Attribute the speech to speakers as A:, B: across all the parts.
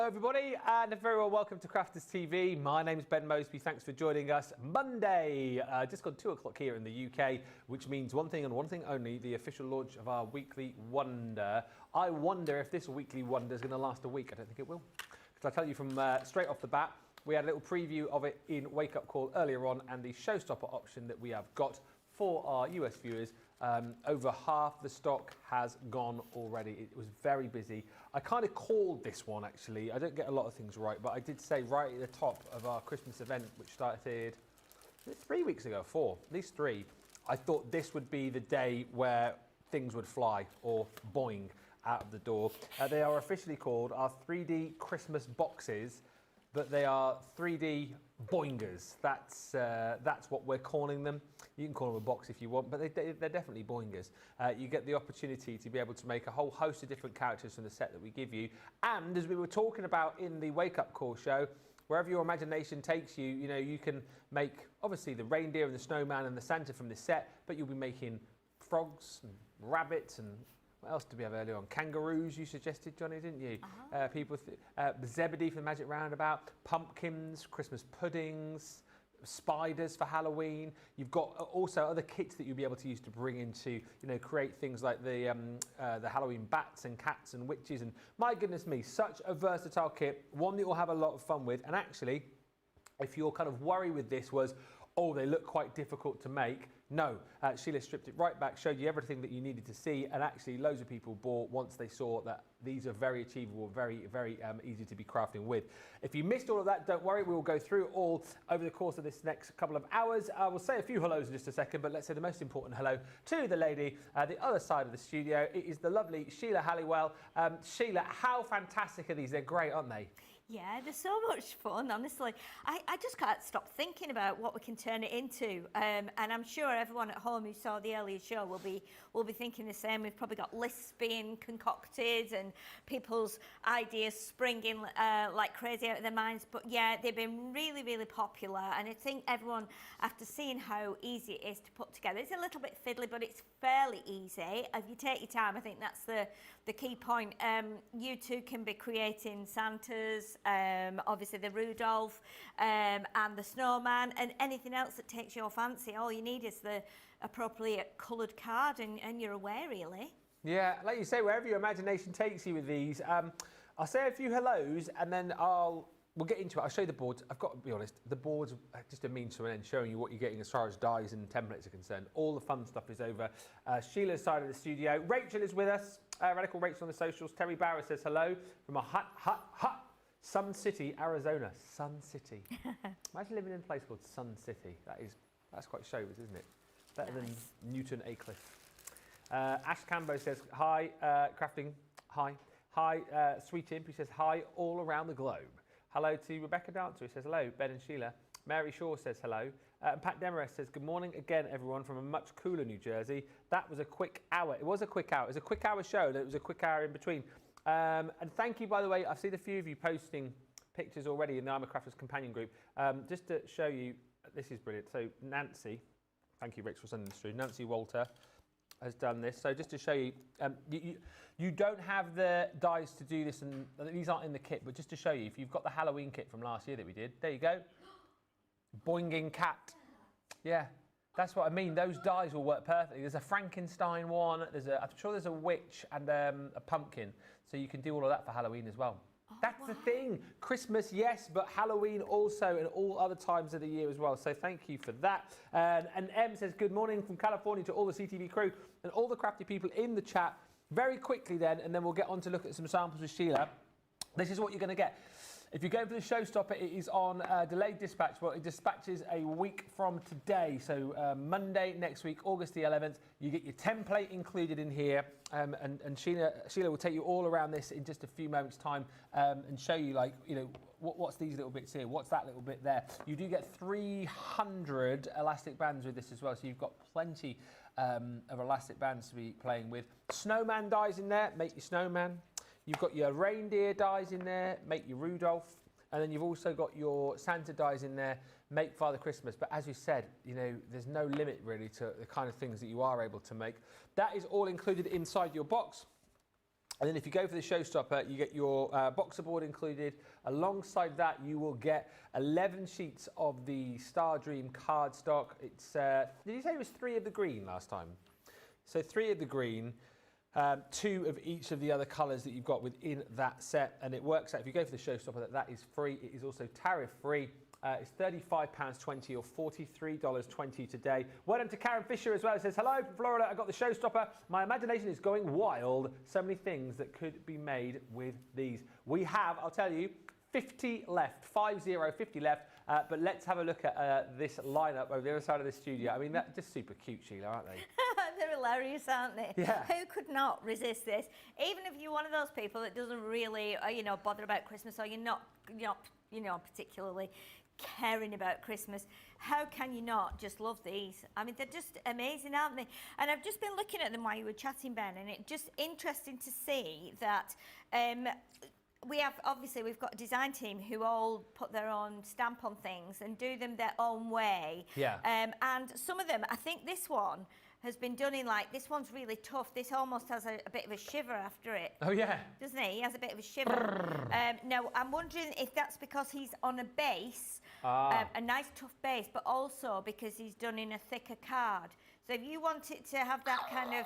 A: Hello everybody and a very well welcome to Crafters TV. My name's Ben Moseby. Thanks for joining us. Monday, just gone 2 o'clock here in the UK, which means one thing and one thing only, the official launch of our weekly wonder. I wonder if this weekly wonder is going to last a week. I don't think it will. Because I'll tell you from straight off the bat, we had a little preview of it in Wake Up Call earlier on, and the Showstopper option that we have got for our US viewers, over half the stock has gone already. It was very busy. I kind of called this one actually. I don't get a lot of things right, but I did say right at the top of our Christmas event, which started 3 weeks ago, 4, at least 3. I thought this would be the day where things would fly or boing out of the door. They are officially called our 3D Christmas boxes, but they are 3D boingers. That's what we're calling them. You can call them a box if you want, but they're definitely boingers. You get the opportunity to be able to make a whole host of different characters from the set that we give you. And as we were talking about in the Wake Up Call show, wherever your imagination takes you, you know, you can make obviously the reindeer and the snowman and the Santa from the set, but you'll be making frogs and rabbits and what else did we have earlier on? Kangaroos, you suggested, Johnny, didn't you? Zebedee for the Magic Roundabout, pumpkins, Christmas puddings, spiders for Halloween. You've got also other kits that you'll be able to use to bring into, you know, create things like the Halloween bats and cats and witches. And my goodness me, such a versatile kit, one that you'll have a lot of fun with. And actually, if your kind of worry with this was, oh, they look quite difficult to make. No, Sheila stripped it right back, showed you everything that you needed to see, and actually loads of people bought once they saw that these are very achievable, very easy to be crafting with. If you missed all of that, don't worry, we will go through it all over the course of this next couple of hours. I will say a few hellos in just a second, but let's say the most important hello to the lady the other side of the studio. It is the lovely Sheila Halliwell. Sheila, how fantastic are these? They're great, aren't they?
B: Yeah, they're so much fun, honestly. I just can't stop thinking about what we can turn it into. And I'm sure everyone at home who saw the earlier show will be thinking the same. We've probably got lists being concocted and people's ideas springing like crazy out of their minds. But yeah, they've been really popular. And I think everyone, after seeing how easy it is to put together, it's a little bit fiddly, but it's fairly easy. If you take your time, I think that's the key point. You too can be creating Santas, obviously the Rudolph and the snowman, and anything else that takes your fancy. All you need is the appropriate coloured card and you're away, really. Yeah,
A: like you say, wherever your imagination takes you with these. I'll say a few hellos and then we'll get into it. I'll show you the boards. I've got to be honest, the boards are just a means to an end, showing you what you're getting as far as dies and templates are concerned. All the fun stuff is over Sheila's side of the studio. Rachel is with us, Radical Rachel on the socials. Terry Barrow says hello from a hut Sun City, Arizona. Sun City. Imagine living in a place called Sun City. That's quite showbiz, isn't it? Better than Newton Aycliffe. Ash Cambo says hi, crafting. Hi. Hi, Sweet Imp, who says hi all around the globe. Hello to Rebecca Dancer, who says hello, Ben and Sheila. Mary Shaw says hello. And Pat Demarest says good morning again, everyone, from a much cooler New Jersey. That was a quick hour. It was a quick hour. It was a quick hour show. It was a quick hour in between. And thank you, by the way. I've seen a few of you posting pictures already in the I'm a Crafter's Companion group. Just to show you, this is brilliant. So Nancy, thank you, Rich, for sending this through. Nancy Walter has done this. So just to show you, you don't have the dies to do this, and these aren't in the kit, but just to show you, if you've got the Halloween kit from last year that we did, there you go. Boinging cat. Yeah. That's what I mean. Those dies will work perfectly. There's a Frankenstein one. I'm sure there's a witch and a pumpkin. So you can do all of that for Halloween as well. Oh, that's the thing. Christmas, yes, but Halloween also, and all other times of the year as well. So thank you for that. And Em says, good morning from California to all the CTV crew and all the crafty people in the chat. Very quickly then, and then we'll get on to look at some samples with Sheila. This is what you're going to get. If you're going for the Showstopper, it is on delayed dispatch. Well, it dispatches a week from today. So Monday next week, August the 11th, you get your template included in here. And Sheila will take you all around this in just a few moments' time and show you, like, you know, what's these little bits here, what's that little bit there. You do get 300 elastic bands with this as well. So you've got plenty of elastic bands to be playing with. Snowman dies in there, make your snowman. You've got your reindeer dies in there, make your Rudolph, and then you've also got your Santa dies in there, make Father Christmas. But as you said, you know, there's no limit really to the kind of things that you are able to make. That is all included inside your box. And then if you go for the Showstopper, you get your boxer board included. Alongside that, you will get 11 sheets of the Star Dream cardstock. It's, did you say it was 3 of the green last time? So 3 of the green, 2 of each of the other colours that you've got within that set. And it works out, if you go for the Showstopper, that is free. It is also tariff free. It's £35.20 or $43.20 today. Well done to Karen Fisher as well. It says, hello from Florida, I got the Showstopper. My imagination is going wild. So many things that could be made with these. We have, I'll tell you, 50 left, 50 left. But let's have a look at this lineup over the other side of the studio. I mean, they're just super cute, Sheila, aren't they?
B: They're hilarious, aren't they?
A: Yeah.
B: Who could not resist this? Even if you're one of those people that doesn't really, bother about Christmas, or you're not, particularly caring about Christmas, how can you not just love these? I mean, they're just amazing, aren't they? And I've just been looking at them while you were chatting, Ben, and it's just interesting to see that we've got a design team who all put their own stamp on things and do them their own way.
A: Yeah.
B: And some of them, I think this one has been done in this one's really tough. This almost has a bit of a shiver after it.
A: Oh, yeah.
B: Doesn't he? He has a bit of a shiver. Now, I'm wondering if that's because he's on a base, a nice tough base, but also because he's done in a thicker card. So if you want it to have that kind of,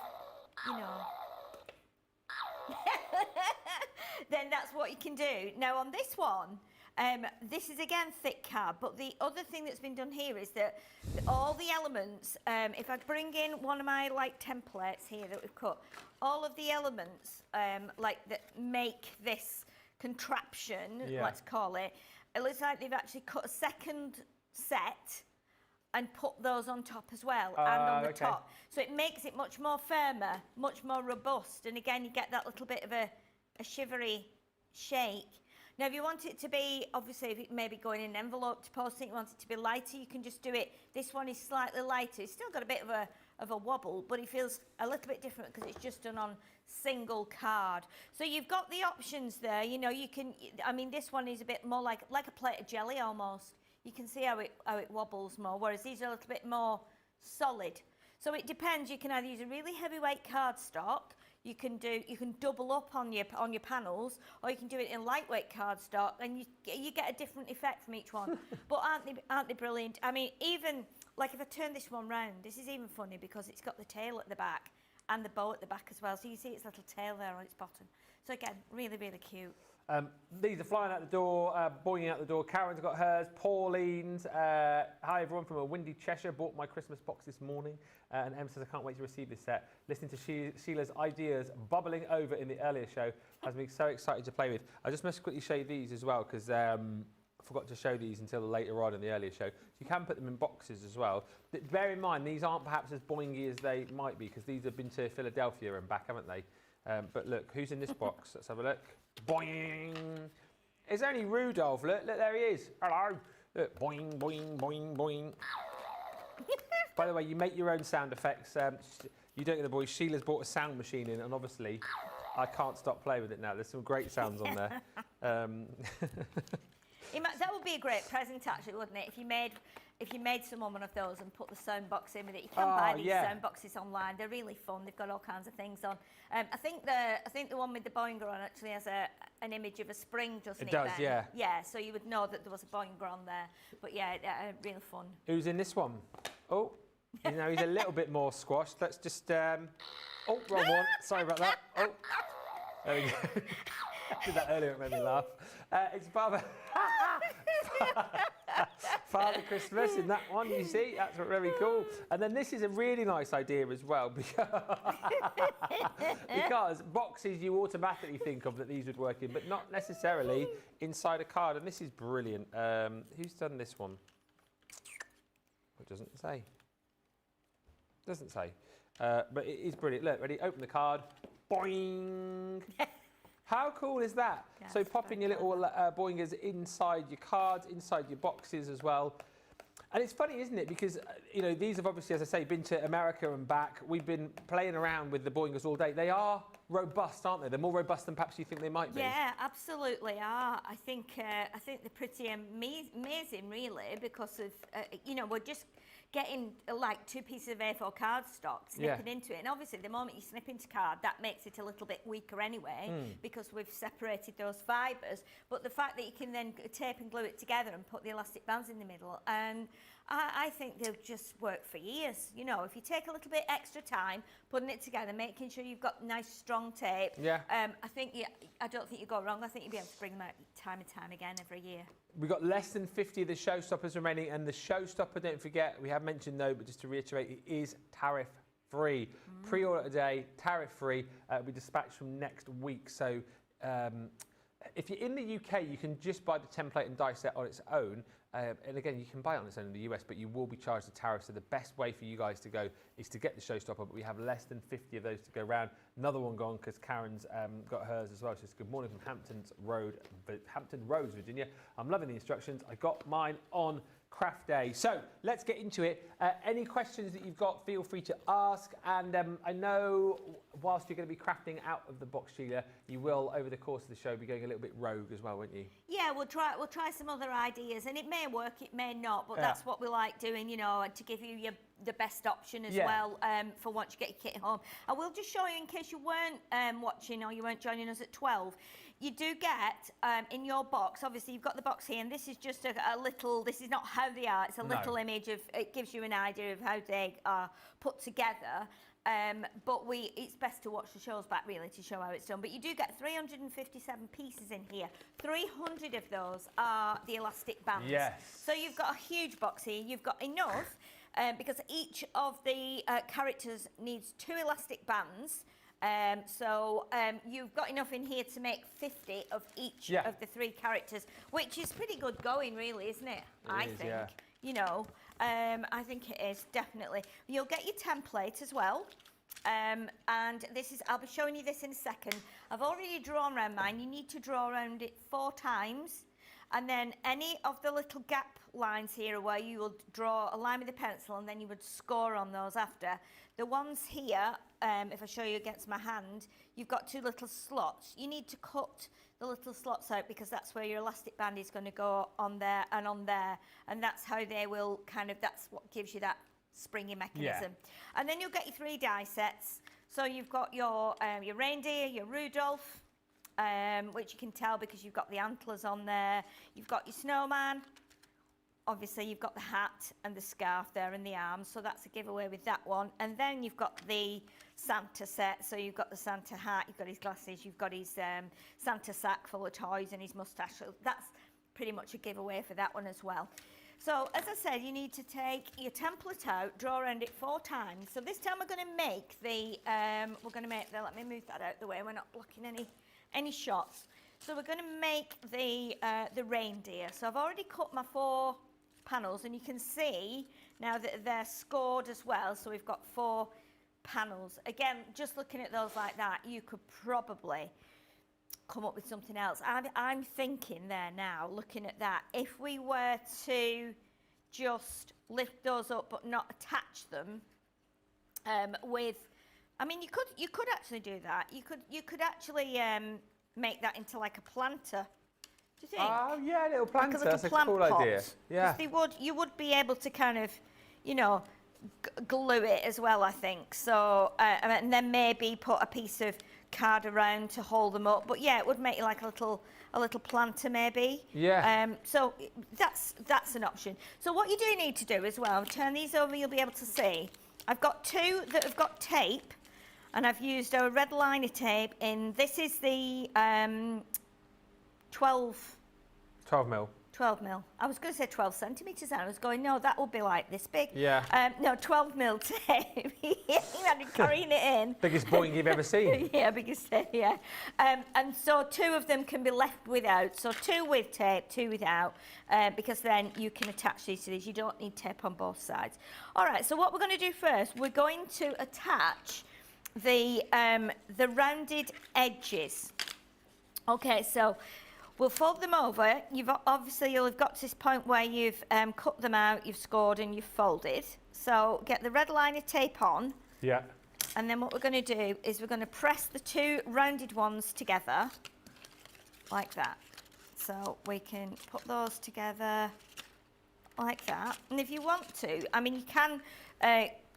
B: then that's what you can do. Now, on this one, this is again thick card, but the other thing that's been done here is that all the elements, if I bring in one of my templates here that we've cut, all of the elements that make this contraption, let's call it looks like they've actually cut a second set and put those on top as well, and on the top. So it makes it much more firmer, much more robust, and again you get that little bit of a shivery shake. Now, if you want it to be, obviously, if it maybe going in an envelope to post it, you want it to be lighter, you can just do it. This one is slightly lighter. It's still got a bit of a wobble, but it feels a little bit different because it's just done on single card. So you've got the options there. You can, I mean, this one is a bit more like a plate of jelly almost. You can see how it wobbles more, whereas these are a little bit more solid. So it depends. You can either use a really heavyweight cardstock. You can double up on your panels, or you can do it in lightweight cardstock, and you get a different effect from each one. But aren't they brilliant? I mean, even if I turn this one round, this is even funny because it's got the tail at the back and the bow at the back as well. So you see its little tail there on its bottom. So again, really, really cute.
A: These are flying out the door, boinging out the door. Karen's got hers, Pauline's. Hi everyone from a windy Cheshire. Bought my Christmas box this morning. And Em says, I can't wait to receive this set. Listening to Sheila's ideas bubbling over in the earlier show has me so excited to play with. I just must quickly show you these as well, because I forgot to show these until later on in the earlier show. You can put them in boxes as well. Bear in mind, these aren't perhaps as boingy as they might be, because these have been to Philadelphia and back, haven't they? But look, who's in this box? Let's have a look. Boing! It's only Rudolph. Look, there he is. Hello. Look, boing, boing, boing, boing. By the way, you make your own sound effects. You don't get the boys. Sheila's bought a sound machine in, and obviously, I can't stop playing with it now. There's some great sounds on there.
B: That would be a great present, actually, wouldn't it? If you made someone one of those and put the sound box in with it. You can buy these sound boxes online. They're really fun. They've got all kinds of things on. I think the one with the boinger on actually has an image of a spring, doesn't it?
A: It does,
B: Ben?
A: yeah.
B: Yeah, so you would know that there was a boinger on there. But yeah, really fun.
A: Who's in this one? Oh, he's a little bit more squashed. Let's just. Oh, wrong one. Sorry about that. Oh, there we go. I did that earlier. It made me laugh. It's Father Christmas in that one, you see. That's very cool. And then this is a really nice idea as well, because boxes you automatically think of that these would work in, but not necessarily inside a card. And this is brilliant. Who's done this one? It doesn't say. Doesn't say. But it is brilliant. Look, ready? Open the card. Boing! How cool is that? Yeah, so popping your little boingers inside your cards, inside your boxes as well. And it's funny, isn't it? Because, these have obviously, as I say, been to America and back. We've been playing around with the boingers all day. They are robust, aren't they? They're more robust than perhaps you think they might be.
B: Yeah, absolutely are. I think they're pretty amazing, really, because of you know, we're just getting like 2 pieces of A4 cardstock, snipping into it, and obviously the moment you snip into card, that makes it a little bit weaker anyway, because we've separated those fibres. But the fact that you can then tape and glue it together and put the elastic bands in the middle, and I think they'll just work for years. You know, if you take a little bit extra time putting it together, making sure you've got nice strong tape, I don't think you go wrong. I think you'll be able to bring them out time and time again every year.
A: We've got less than 50 of the Showstoppers remaining, and the Showstopper, don't forget, we have mentioned though, but just to reiterate, it is tariff free. Pre-order today, tariff free. It'll be dispatched from next week. So if you're in the UK, you can just buy the template and die set on its own. And again, you can buy it on its own in the US, but you will be charged a tariff. So the best way for you guys to go is to get the Showstopper, but we have less than 50 of those to go around. Another one gone because Karen's got hers as well. She says, good morning from Hampton Roads, Virginia. I'm loving the instructions. I got mine on Craft Day. So let's get into it. Any questions that you've got, feel free to ask. And I know whilst you're going to be crafting out of the box, Sheila, you will, over the course of the show, be going a little bit rogue as well, won't you?
B: Yeah, we'll try some other ideas, and it may work, it may not, but that's what we like doing, you know, and to give you the best option as well for once you get your kit home. I will just show you, in case you weren't watching or you weren't joining us at 12, you do get in your box, obviously you've got the box here, and this is just a little, this is not how they are, it's a little image of, it gives you an idea of how they are put together. But it's best to watch the shows back really to show how it's done. But you do get 357 pieces in here. 300 of those are the elastic bands.
A: Yes. So
B: you've got a huge box here. You've got enough because each of the characters needs 2 elastic bands. You've got enough in here to make 50 of each of the 3 characters, which is pretty good going, really, isn't it? I think. Yeah. You know, I think it is, definitely. You'll get your template as well. And this is, I'll be showing you this in a second. I've already drawn around mine. You need to draw around it 4 times. And then any of the little gap lines here where you will draw a line with a pencil and then you would score on those after. The ones here, if I show you against my hand, you've got 2 little slots. You need to cut the little slots out because that's where your elastic band is going to go on there and on there. And that's how they will kind of, that's what gives you that springy mechanism. Yeah. And then you'll get your 3 die sets. So you've got your reindeer, your Rudolph, which you can tell because you've got the antlers on there. You've got your snowman. Obviously, you've got the hat and the scarf there and the arms, so that's a giveaway with that one. And then you've got the Santa set, so you've got the Santa hat, you've got his glasses, you've got his Santa sack full of toys and his moustache. So that's pretty much a giveaway for that one as well. So, as I said, you need to take your template out, draw around it 4 times. So this time we're going to make let me move that out the way, we're not blocking any shots. So we're going to make the reindeer. So I've already cut my 4 panels, and you can see now that they're scored as well. So we've got 4 panels. Again, just looking at those like that, you could probably come up with something else. I'm thinking there now, looking at that, if we were to just lift those up but not attach them with, I mean, you could actually do that. You could actually make that into like a planter. Do you think?
A: Oh yeah, little planter. That's a cool
B: pot.
A: idea. Yeah.
B: You would be able to kind of, you know, glue it as well, I think. So and then maybe put a piece of card around to hold them up. But yeah, it would make like a little planter maybe.
A: Yeah.
B: So that's an option. So what you do need to do as well, turn these over, you'll be able to see. I've got 2 that have got tape, and I've used a red liner tape in, this is the 12
A: mil.
B: 12 mil. I was going to say 12 centimetres, and I was going, no, that will be like this big.
A: Yeah.
B: No, 12 mil tape. I'm carrying it in.
A: Biggest boing you've ever seen.
B: Yeah, biggest tape, yeah. And so 2 of them can be left without. So 2 with tape, 2 without, because then you can attach these to these. You don't need tape on both sides. All right, so what we're going to do first, we're going to attach the rounded edges. Okay, so we'll fold them over. You'll have got to this point where you've cut them out, you've scored and you've folded. So get the red liner tape on.
A: Yeah.
B: And then what we're going to do is we're going to press the two rounded ones together like that. So we can put those together like that. And if you want to, I mean, you can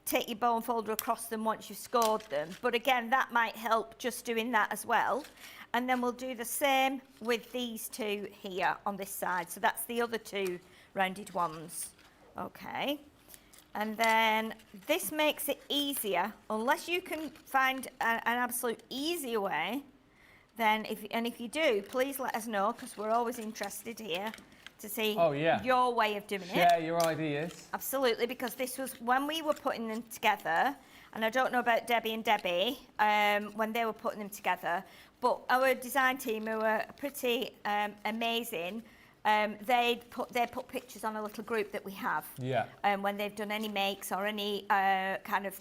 B: take your bone folder across them once you've scored them. But again, that might help just doing that as well. And then we'll do the same with these two here on this side. So that's the other two rounded ones. Okay. And then this makes it easier, unless you can find an absolute easier way. Then, if you do, please let us know, because we're always interested here to see your way of doing it.
A: Share your ideas.
B: Absolutely, because this was when we were putting them together, and I don't know about Debbie and Debbie when they were putting them together, but our design team, who were pretty amazing, they put pictures on a little group that we have. Yeah. When they've done any makes or any kind of,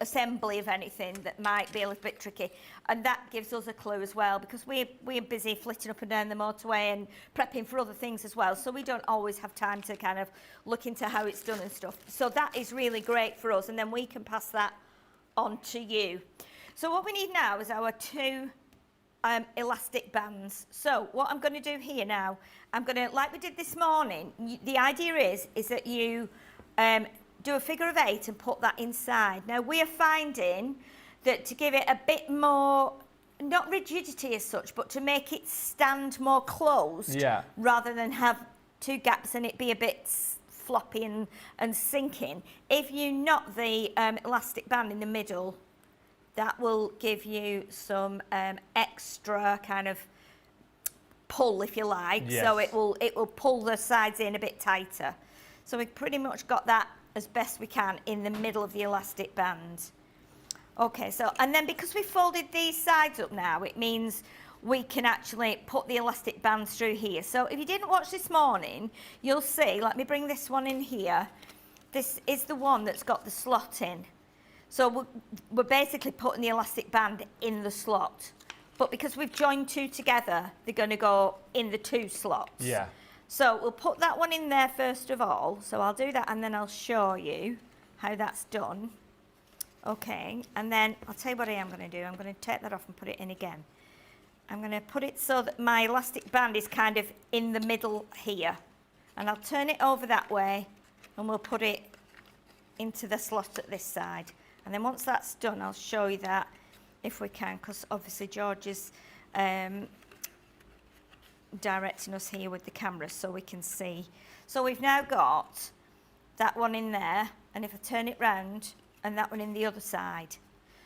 B: assembly of anything that might be a little bit tricky, and that gives us a clue as well, because we're busy flitting up and down the motorway and prepping for other things as well, so we don't always have time to kind of look into how it's done and stuff. So that is really great for us, and then we can pass that on to you. So what we need now is our two elastic bands. So what I'm going to do here now, I'm going to, like we did this morning, the idea is that you do a figure of 8 and put that inside. Now we are finding that to give it a bit more, not rigidity as such, but to make it stand more closed, rather than have two gaps and it be a bit floppy and sinking. If you knot the elastic band in the middle, that will give you some extra kind of pull, if you like. Yes. So it will pull the sides in a bit tighter. So we've pretty much got that as best we can in the middle of the elastic band. Okay, so, and then because we folded these sides up now, it means we can actually put the elastic bands through here. So if you didn't watch this morning, you'll see, let me bring this one in here. This is the one that's got the slot in. So we're basically putting the elastic band in the slot. But because we've joined two together, they're going to go in the two slots. Yeah. So we'll put that one in there first of all. So I'll do that and then I'll show you how that's done. Okay, and then I'll tell you what I am going to do. I'm going to take that off and put it in again. I'm going to put it so that my elastic band is kind of in the middle here. And I'll turn it over that way and we'll put it into the slot at this side. And then once that's done, I'll show you that if we can, because obviously George is directing us here with the camera so we can see. So we've now got that one in there, and if I turn it round, and that one in the other side.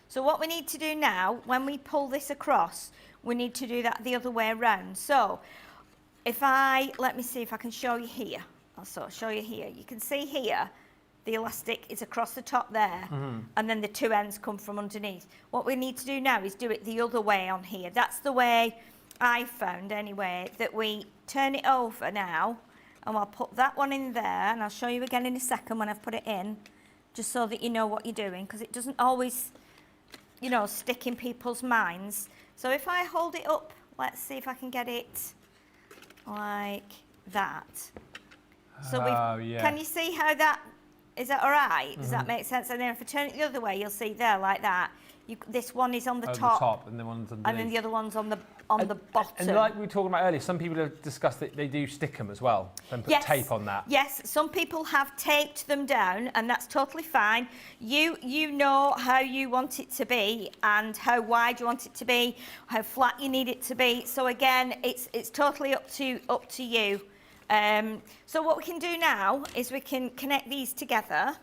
B: So what we need to do now, when we pull this across, we need to do that the other way around. So if let me see if I can show you here. I'll sort of show you here. You can see here, the elastic is across the top there, and then the two ends come from underneath. What we need to do now is do it the other way on here. That's the way I found anyway, that we turn it over now, and I'll put that one in there, and I'll show you again in a second when I've put it in, just so that you know what you're doing, because it doesn't always, stick in people's minds. So if I hold it up, let's see if I can get it like that. So can you see how that, is that all right? Does that make sense? And then if I turn it the other way, you'll see there like that. This one is on the top,
A: and then one's underneath.
B: And then the other one's on the bottom.
A: And like we were talking about earlier, some people have discussed that they do stick them as well and put tape on that.
B: Yes, some people have taped them down, and that's totally fine. You know how you want it to be and how wide you want it to be, how flat you need it to be. So again, it's totally up to you. So what we can do now is we can connect these together.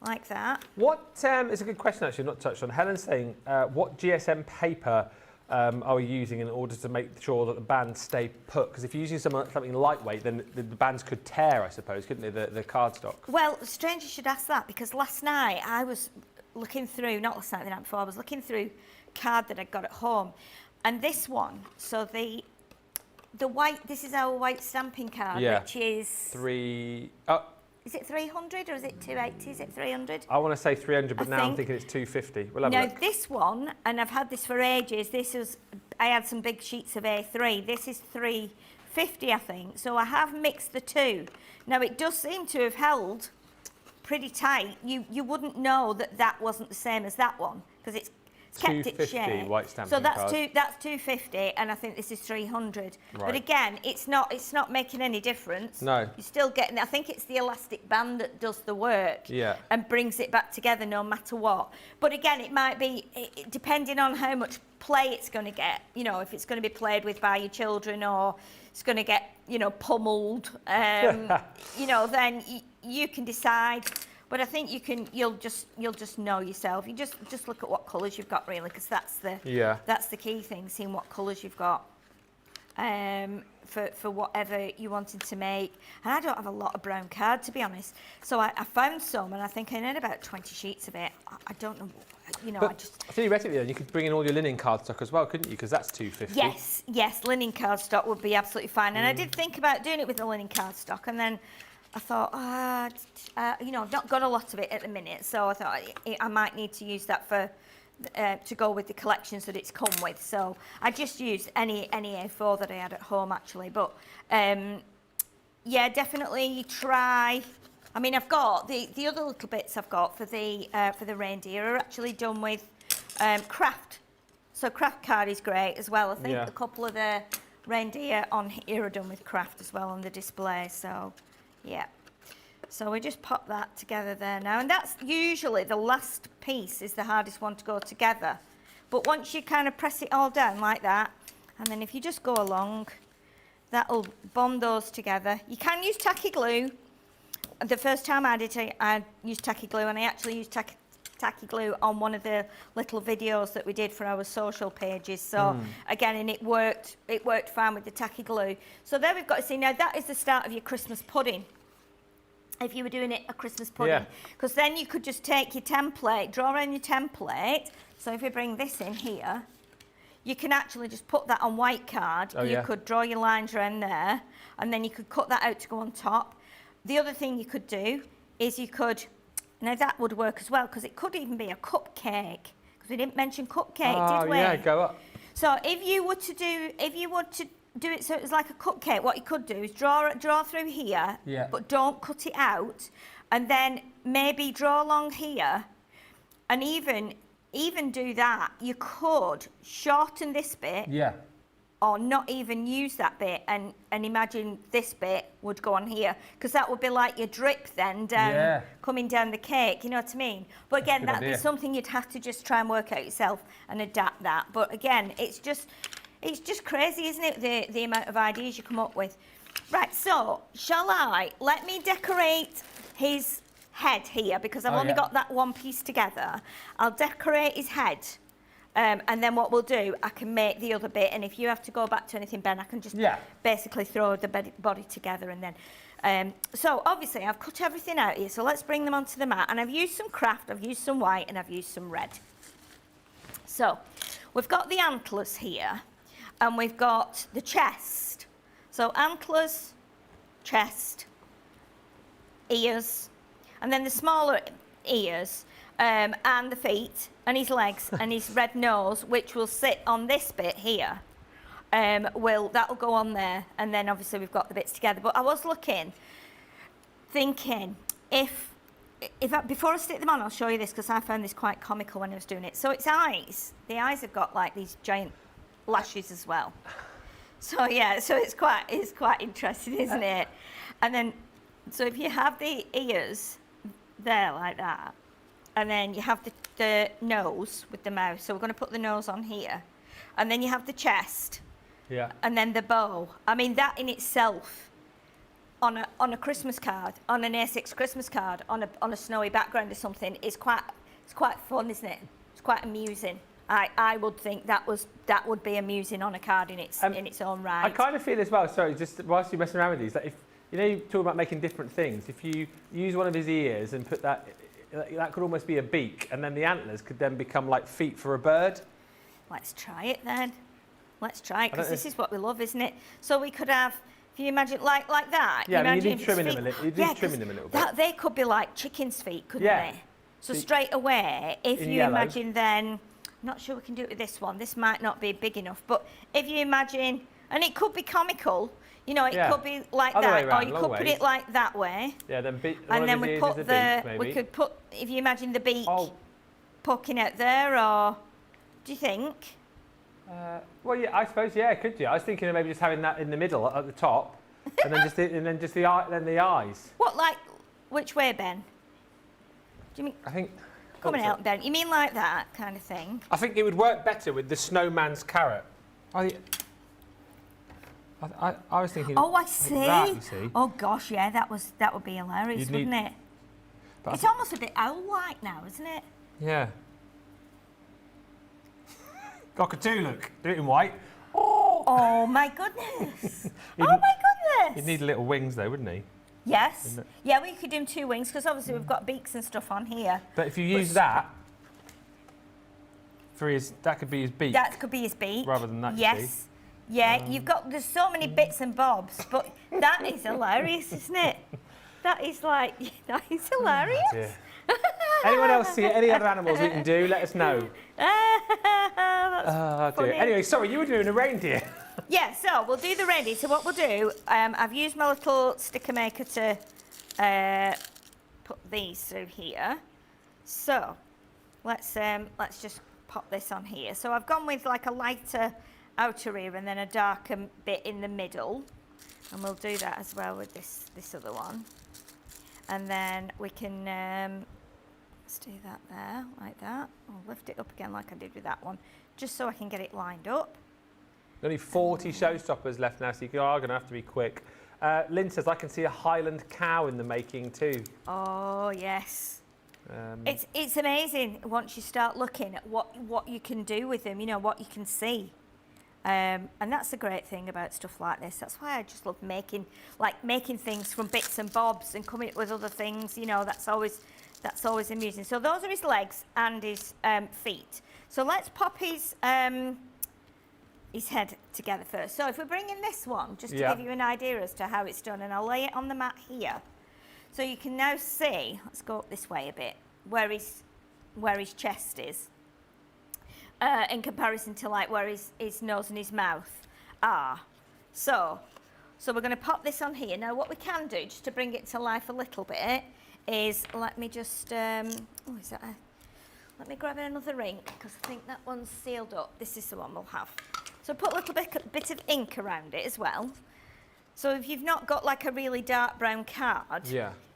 B: Like that.
A: What is a good question actually, not touched on. Helen's saying, what GSM paper are we using in order to make sure that the bands stay put? Because if you're using something lightweight, then the bands could tear, I suppose, couldn't they, the cardstock?
B: Well, strange you should ask that, because last night I was looking through, not last night, the night before, I was looking through card that I got at home. And this one, so the white, this is our white stamping card, which is... Is it 300 or is it 280? Is it 300?
A: I want to say 300, but now I'm thinking it's 250. We'll have a look.
B: This one, and I've had this for ages, I had some big sheets of A3. This is 350, I think. So I have mixed the two. Now, it does seem to have held pretty tight, you wouldn't know that that wasn't the same as that one because it's kept its shape.
A: white stamping
B: So that's
A: card.
B: that's 250, and I think this is 300.
A: Right.
B: But again, it's not making any difference.
A: No.
B: You're still getting. I think it's the elastic band that does the work.
A: Yeah.
B: And brings it back together no matter what. But again, it might be depending on how much play it's going to get. You know, if it's going to be played with by your children or it's going to get, you know, pummeled. You know, then you can decide. But I think you'll just know yourself. You just look at what colours you've got really, because that's the key thing, seeing what colours you've got for whatever you wanted to make. And I don't have a lot of brown card, to be honest. So I found some, and I think I had about 20 sheets of it. I don't know, you know.
A: But theoretically, then you could bring in all your linen card stock as well, couldn't you? Because that's 250.
B: Yes, linen card stock would be absolutely fine. And I did think about doing it with the linen card stock, and then I thought, you know, I've not got a lot of it at the minute, so I thought I might need to use that for to go with the collections that it's come with. So I just used any A4 that I had at home actually. But yeah, definitely try. I mean, I've got the other little bits I've got for the reindeer are actually done with craft. So craft card is great as well. I think a couple of the reindeer on here are done with craft as well on the display. So. Yeah, so we just pop that together there now, and that's usually the last piece is the hardest one to go together. But once you kind of press it all down like that, and then if you just go along, that'll bond those together. You can use tacky glue. The first time I did it, I used tacky glue, and I actually used tacky glue on one of the little videos that we did for our social pages. So again, and it worked fine with the tacky glue. So there we've got to see now that is the start of your Christmas pudding. If you were doing it a Christmas pudding, because then you could just take your template, draw on your template. So if we bring this in here, you can actually just put that on white card. You could draw your lines around there, and then you could cut that out to go on top. The other thing you could do is you could. Now that would work as well, because it could even be a cupcake, because we didn't mention cupcake, did we?
A: Yeah, go up.
B: So if you were to do it so it was like a cupcake, what you could do is draw through here, but don't cut it out, and then maybe draw along here, and even do that. You could shorten this bit. Yeah. Or not even use that bit and imagine this bit would go on here, because that would be like your drip then down, coming down the cake, you know what I mean? But again, that'd be something you'd have to just try and work out yourself and adapt that. But again, it's just crazy, isn't it, the amount of ideas you come up with. Right, so let me decorate his head here, because I've only got that one piece together. I'll decorate his head. And then what we'll do, I can make the other bit, and if you have to go back to anything, Ben, I can just basically throw the body together, and then. So obviously I've cut everything out here, so let's bring them onto the mat. And I've used some craft, I've used some white, and I've used some red. So we've got the antlers here, and we've got the chest. So antlers, chest, ears, and then the smaller ears. And the feet, and his legs, and his red nose, which will sit on this bit here. That'll go on there, and then obviously we've got the bits together. But I was thinking, before I stick them on, I'll show you this, because I found this quite comical when I was doing it. So it's eyes. The eyes have got like these giant lashes as well. So yeah, so it's quite interesting, isn't it? And then, so if you have the ears there like that. And then you have the nose with the mouth. So we're going to put the nose on here. And then you have the chest. Yeah. And then the bow. I mean, that in itself, on a Christmas card, on an A6 Christmas card, on a snowy background or something, it's quite fun, isn't it? It's quite amusing. I would think that would be amusing on a card in its own right.
A: I kind of feel as well, sorry, just whilst you're messing around with these, that if, you know, you talk about making different things, if you use one of his ears and put that could almost be a beak, and then the antlers could then become like feet for a bird.
B: Let's try it then. Let's try it, because this is what we love, isn't it? So we could have, if you imagine like that.
A: Yeah, I mean, you need trimming them a little bit.
B: They could be like chicken's feet, couldn't they? So straight away, if you imagine then, I'm not sure we can do it with this one. This might not be big enough, but if you imagine, and it could be comical, You know, it could be like
A: Other way
B: that,
A: round,
B: or you
A: long
B: could put
A: ways.
B: it like that way.
A: Yeah, then
B: And then we put
A: maybe.
B: we could put, if you imagine the beak poking out there, or do you think?
A: Well, yeah, I suppose, yeah, could you? I was thinking of maybe just having that in the middle at the top, and then just the eyes.
B: What, like, which way, Ben? Do you mean
A: I think.
B: coming out, Ben? You mean like that kind of thing?
A: I think it would work better with the snowman's carrot. I was thinking.
B: Oh, I
A: like
B: see.
A: that, you see.
B: Oh gosh, yeah, that would be hilarious,
A: You'd
B: wouldn't
A: need-
B: it?
A: But I
B: It's almost a bit owl-like now, isn't it?
A: Yeah. Cockatoo, look. Do it in white. Oh!
B: Oh my goodness! Oh my goodness!
A: He'd need little wings though, wouldn't he?
B: Yes.
A: Isn't it?
B: Yeah, we could do him 2 wings because obviously we've got beaks and stuff on here.
A: But if you use that for his, that could be his beak.
B: That could be his beak.
A: Rather than that, you
B: Yes.
A: see.
B: Yeah, there's so many bits and bobs, but that is hilarious, isn't it? That is hilarious.
A: Dear. Anyone else see any other animals we can do? Let us know.
B: That's
A: Dear.
B: funny.
A: Anyway, sorry, you were doing a reindeer.
B: Yeah, so we'll do the reindeer. So what we'll do, I've used my little sticker maker to put these through here. So let's just pop this on here. So I've gone with like a lighter outer ear and then a darker bit in the middle, and we'll do that as well with this other one. And then we can let's do that there like that. I'll lift it up again like I did with that one, just so I can get it lined up.
A: Only 40 showstoppers left now, so you are going to have to be quick. Lynn says, I can see a Highland cow in the making too.
B: Oh, yes. It's amazing once you start looking at what you can do with them, you know, what you can see. And that's the great thing about stuff like this. That's why I just love making things from bits and bobs and coming up with other things, you know, that's always amusing. So those are his legs and his feet. So let's pop his head together first. So if we bring in this one, just to give you an idea as to how it's done, and I'll lay it on the mat here. So you can now see, let's go up this way a bit, where his chest is, in comparison to like where his nose and his mouth are. So we're going to pop this on here. Now what we can do, just to bring it to life a little bit, is let me just, let me grab another ink, because I think that one's sealed up. This is the one we'll have. So put a little bit of ink around it as well. So if you've not got like a really dark brown card,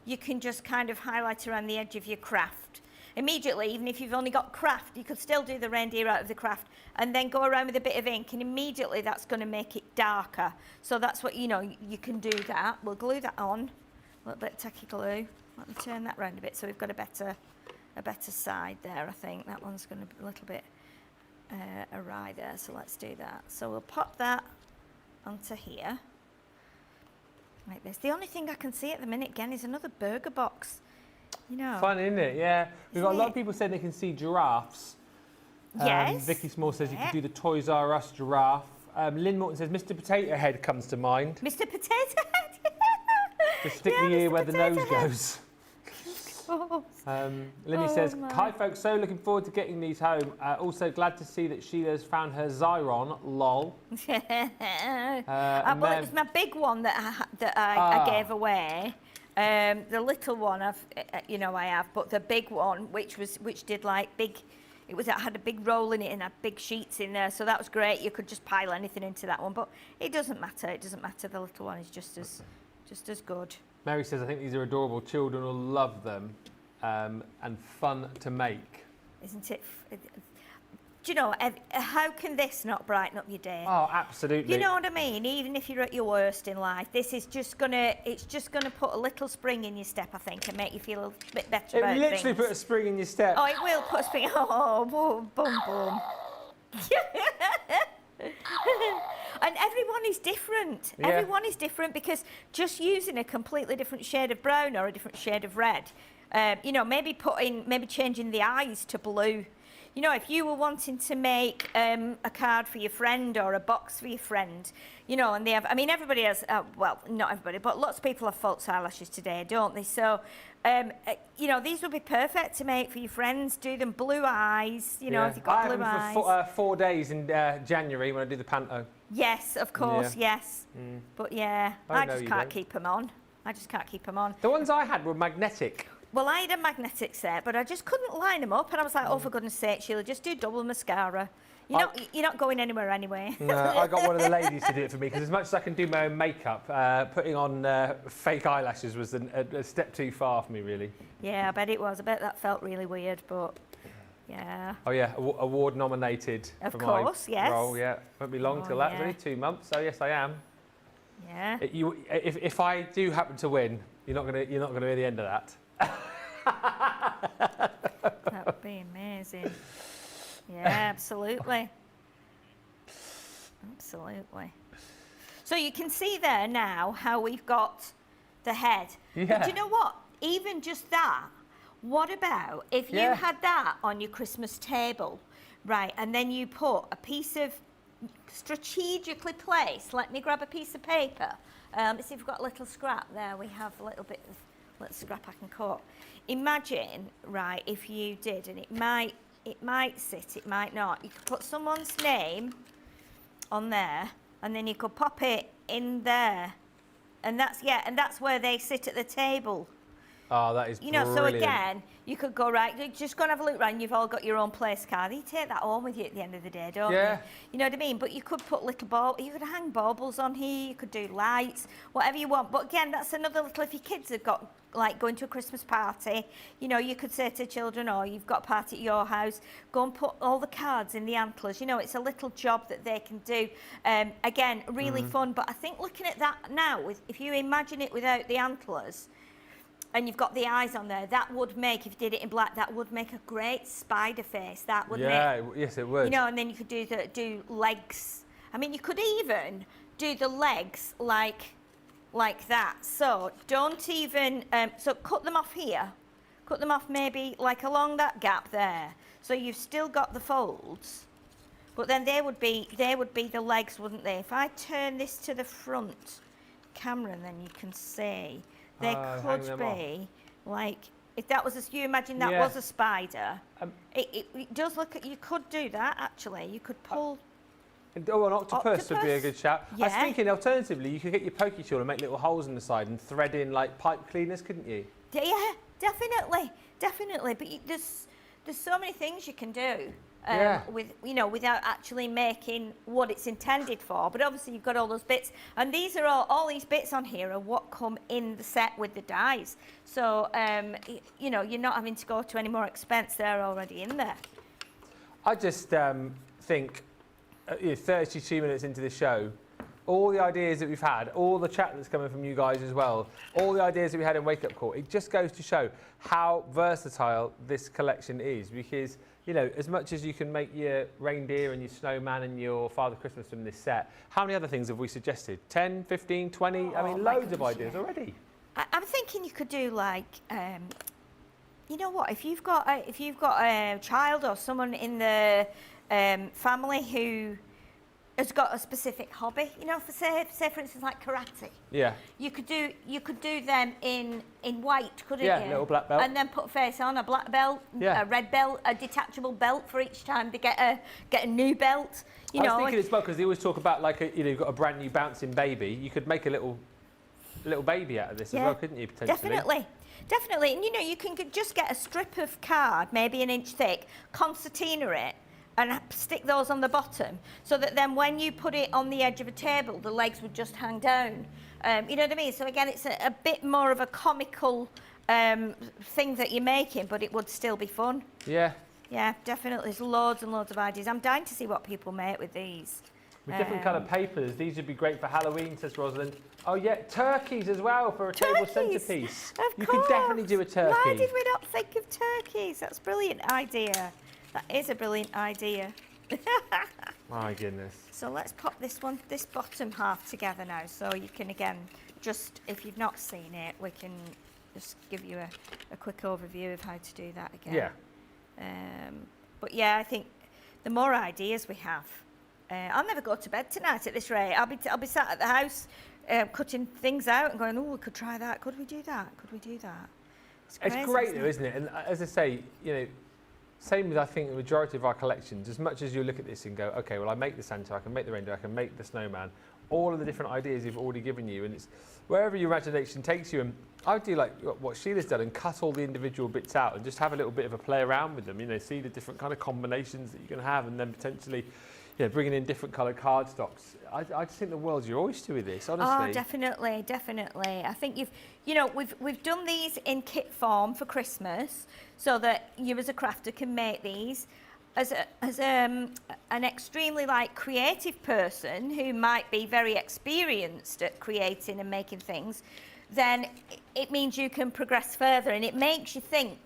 B: you can just kind of highlight around the edge of your craft. Immediately, even if you've only got craft, you could still do the reindeer out of the craft and then go around with a bit of ink, and immediately that's going to make it darker. So that's what, you know, you can do that. We'll glue that on, a little bit of tacky glue. Let me turn that round a bit so we've got a better side there, I think. That one's going to be a little bit awry there, so let's do that. So we'll pop that onto here, like this. The only thing I can see at the minute, again, is another burger box. You know.
A: Fun, isn't it? Yeah. We've got a lot of people saying they can see giraffes.
B: Yes.
A: Vicky Small says you can do the Toys R Us giraffe. Lynn Morton says Mr. Potato Head comes to mind.
B: Mr. Potato Head.
A: The stick the ear
B: Mr.
A: where the
B: Potato
A: nose
B: Head.
A: goes. Linny says, hi folks, so looking forward to getting these home. Also glad to see that Sheila's found her Xyron, lol.
B: Well, it was my big one that I gave away. The little one I have, but the big one, which did like big, it had a big roll in it and had big sheets in there, so that was great. You could just pile anything into that one, but it doesn't matter. It doesn't matter. The little one is just as good.
A: Mary says, I think these are adorable. Children will love them, and fun to make.
B: Isn't it? Do you know, how can this not brighten up your day?
A: Oh, absolutely.
B: You know what I mean? Even if you're at your worst in life, it's just gonna put a little spring in your step, I think, and make you feel a bit better about
A: It literally
B: things.
A: put a spring in your step.
B: Oh, it will put a spring. Oh, boom, boom, boom. And everyone is different.
A: Yeah.
B: Everyone is different, because just using a completely different shade of brown or a different shade of red, you know, maybe changing the eyes to blue. You know, if you were wanting to make a card for your friend or a box for your friend, you know, and they have, I mean, everybody has, well, not everybody, but lots of people have false eyelashes today, don't they? So, you know, these would be perfect to make for your friends. Do them blue eyes, you know, if you've got blue eyes.
A: I have them for 4 days in January when I do the panto.
B: Yes, of course, yes. But yeah, I
A: know
B: just
A: you
B: can't
A: don't.
B: keep them on. I just can't keep them on.
A: The ones I had were magnetic.
B: Well, I had a magnetic set, but I just couldn't line them up. And I was like, oh, for goodness sake, Sheila, just do double mascara. You're not going anywhere anyway.
A: No, I got one of the ladies to do it for me because as much as I can do my own makeup, putting on fake eyelashes was a step too far for me, really.
B: Yeah, I bet it was. I bet that felt really weird, but yeah.
A: Oh yeah, award nominated
B: Of
A: for
B: course,
A: my
B: yes.
A: role. Yeah, won't be long till that. It's
B: yeah.
A: only 2 months, so yes, I am.
B: Yeah.
A: If I do happen to win, you're not gonna hear the end of that.
B: That would be amazing. Yeah, absolutely. Absolutely. So you can see there now how we've got the head.
A: Yeah.
B: But do you know what? Even just that, what about if you had that on your Christmas table, right, and then you put a piece of strategically placed, let me grab a piece of paper. Let's see if we've got a little scrap there. We have a little bit of little scrap I can cut. Imagine, right, if you did, and it might sit, it might not. You could put someone's name on there, and then you could pop it in there, and that's where they sit at the table.
A: Oh, that is brilliant.
B: So again, you could go, right, just go and have a look around, you've all got your own place card. You take that home with you at the end of the day, don't you? You know what I mean? But you could put little you could hang baubles on here, you could do lights, whatever you want. But again, that's another little, if your kids have got, like, going to a Christmas party, you could say to children, oh, you've got a party at your house, go and put all the cards in the antlers. It's a little job that they can do. Again, really fun. But I think looking at that now, if you imagine it without the antlers, and you've got the eyes on there, that would make, if you did it in black, that would make a great spider face. That would
A: yes, it would.
B: And then you could do legs. I mean, you could even do the legs like that. So don't even, so cut them off here. Cut them off maybe like along that gap there. So you've still got the folds, but then they would be the legs, wouldn't they? If I turn this to the front camera, then you can see. There could be, like, if that was you imagine that was a spider. It does look, you could do that actually. You could pull.
A: An octopus would be a good shout.
B: Yeah.
A: I was thinking, alternatively, you could get your pokey tool and make little holes in the side and thread in like pipe cleaners, couldn't you?
B: Yeah, definitely. But there's so many things you can do. With without actually making what it's intended for. But obviously you've got all those bits, and these are all these bits on here are what come in the set with the dies. So you're not having to go to any more expense. They're already in there.
A: I just think 32 minutes into the show, all the ideas that we've had, all the chat that's coming from you guys as well, all the ideas that we had in Wake Up Call, it just goes to show how versatile this collection is, because as much as you can make your reindeer and your snowman and your Father Christmas from this set, how many other things have we suggested? 10, 15, 20? I mean, loads of ideas already.
B: I'm thinking you could do like, you know what? If you've got a child or someone in the family who has got a specific hobby, for say for instance like karate.
A: Yeah.
B: You could do them in white, couldn't you?
A: Yeah, little black belt.
B: And then put a face on, a black belt, a red belt, a detachable belt for each time they get a new belt.
A: I was thinking as well, because they always talk about like you've got a brand new bouncing baby. You could make a little baby out of this as well, couldn't you? Potentially.
B: Definitely. And you can just get a strip of card, maybe an inch thick, concertina it, and stick those on the bottom, so that then when you put it on the edge of a table, the legs would just hang down. You know what I mean? So again, it's a bit more of a comical thing that you're making, but it would still be fun.
A: Yeah.
B: Yeah, definitely. There's loads and loads of ideas. I'm dying to see what people make with these.
A: With different coloured papers. These would be great for Halloween, says Rosalind. Oh yeah, turkeys as well for a table centrepiece.
B: Of
A: course.
B: You
A: could definitely do a turkey.
B: Why did we not think of turkeys? That's a brilliant idea. That is a brilliant idea.
A: My goodness.
B: So let's pop this bottom half together now, so you can again, just if you've not seen it, we can just give you a quick overview of how to do that again.
A: Yeah.
B: But yeah, I think the more ideas we have, I'll never go to bed tonight at this rate. I'll be sat at the house cutting things out and going, oh, we could try that. Could we do that? Could we do that?
A: It's great though, isn't it? And as I say, Same with, I think, the majority of our collections. As much as you look at this and go, okay, well, I make the Santa, I can make the reindeer, I can make the snowman. All of the different ideas you've already given you, and it's wherever your imagination takes you. And I would do like what Sheila's done and cut all the individual bits out and just have a little bit of a play around with them. You know, see the different kind of combinations that you can have, and then potentially, you know, bringing in different coloured cardstocks. I just think the world's your oyster with this, honestly.
B: Oh, definitely, definitely. I think we've done these in kit form for Christmas, so that you as a crafter can make these. As an extremely creative person who might be very experienced at creating and making things, then it means you can progress further, and it makes you think.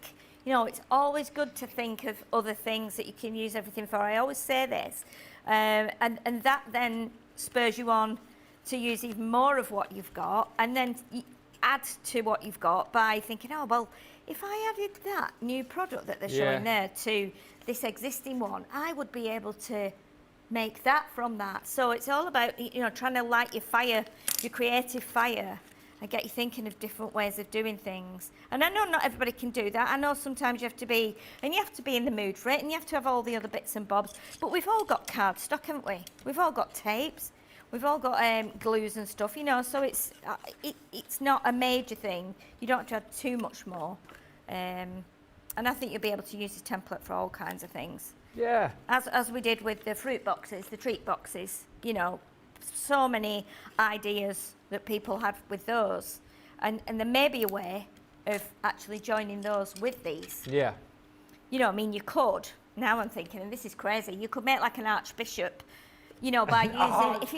B: You know, it's always good to think of other things that you can use everything for. I always say this, and that then spurs you on to use even more of what you've got, and then add to what you've got by thinking, oh well, if I added that new product that they're showing there to this existing one, I would be able to make that from that. So it's all about, you know, trying to light your fire, your creative fire, and get you thinking of different ways of doing things. And I know not everybody can do that. I know sometimes you have to be in the mood for it, and you have to have all the other bits and bobs. But we've all got cardstock, haven't we? We've all got tapes. We've all got glues and stuff, you know, so it's not a major thing. You don't have to add too much more. And I think you'll be able to use this template for all kinds of things.
A: Yeah.
B: As we did with the fruit boxes, the treat boxes, you know, so many ideas that people had with those. And there may be a way of actually joining those with these.
A: Yeah.
B: You know, I mean, you could, now I'm thinking, and this is crazy, you could make like an archbishop, you know, by using, if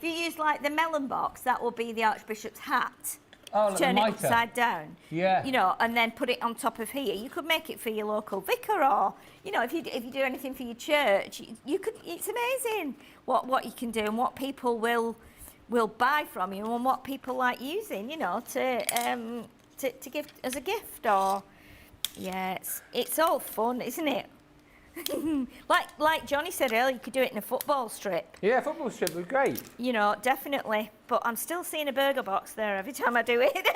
B: you use like the melon box, that will be the archbishop's hat.
A: Oh, like
B: turn it upside down.
A: Yeah.
B: You know, and then put it on top of here. You could make it for your local vicar, or you know, if you do anything for your church, you could. It's amazing what you can do and what people will buy from you and what people like using. You know, to give as a gift, or it's all fun, isn't it? like Johnny said earlier, you could do it in a football strip.
A: Yeah, football strip would be great.
B: You know, definitely. But I'm still seeing a burger box there every time I do it.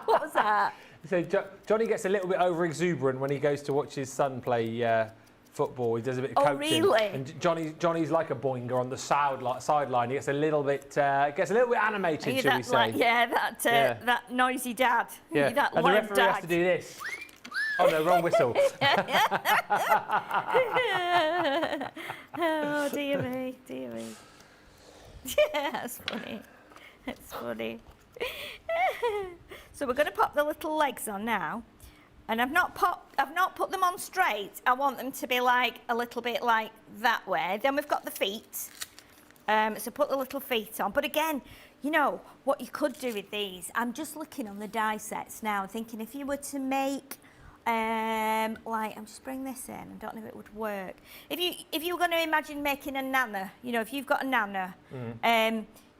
B: What was that?
A: So Johnny gets a little bit over exuberant when he goes to watch his son play football. He does a bit of coaching.
B: Oh, really?
A: And Johnny's like a boinger on the sideline. He gets a little bit animated, shall we say?
B: That noisy dad.
A: Yeah.
B: That
A: and the referee has to do this. Oh no, wrong whistle.
B: Oh dear me, dear me. Yeah, that's funny. That's funny. So we're going to pop the little legs on now, and I've not put them on straight. I want them to be like a little bit like that way. Then we've got the feet. So put the little feet on. But again, you know what you could do with these. I'm just looking on the die sets now, and thinking if you were to make I'm just bringing this in. I don't know if it would work. If you were going to imagine making a nana, you know, if you've got a nana,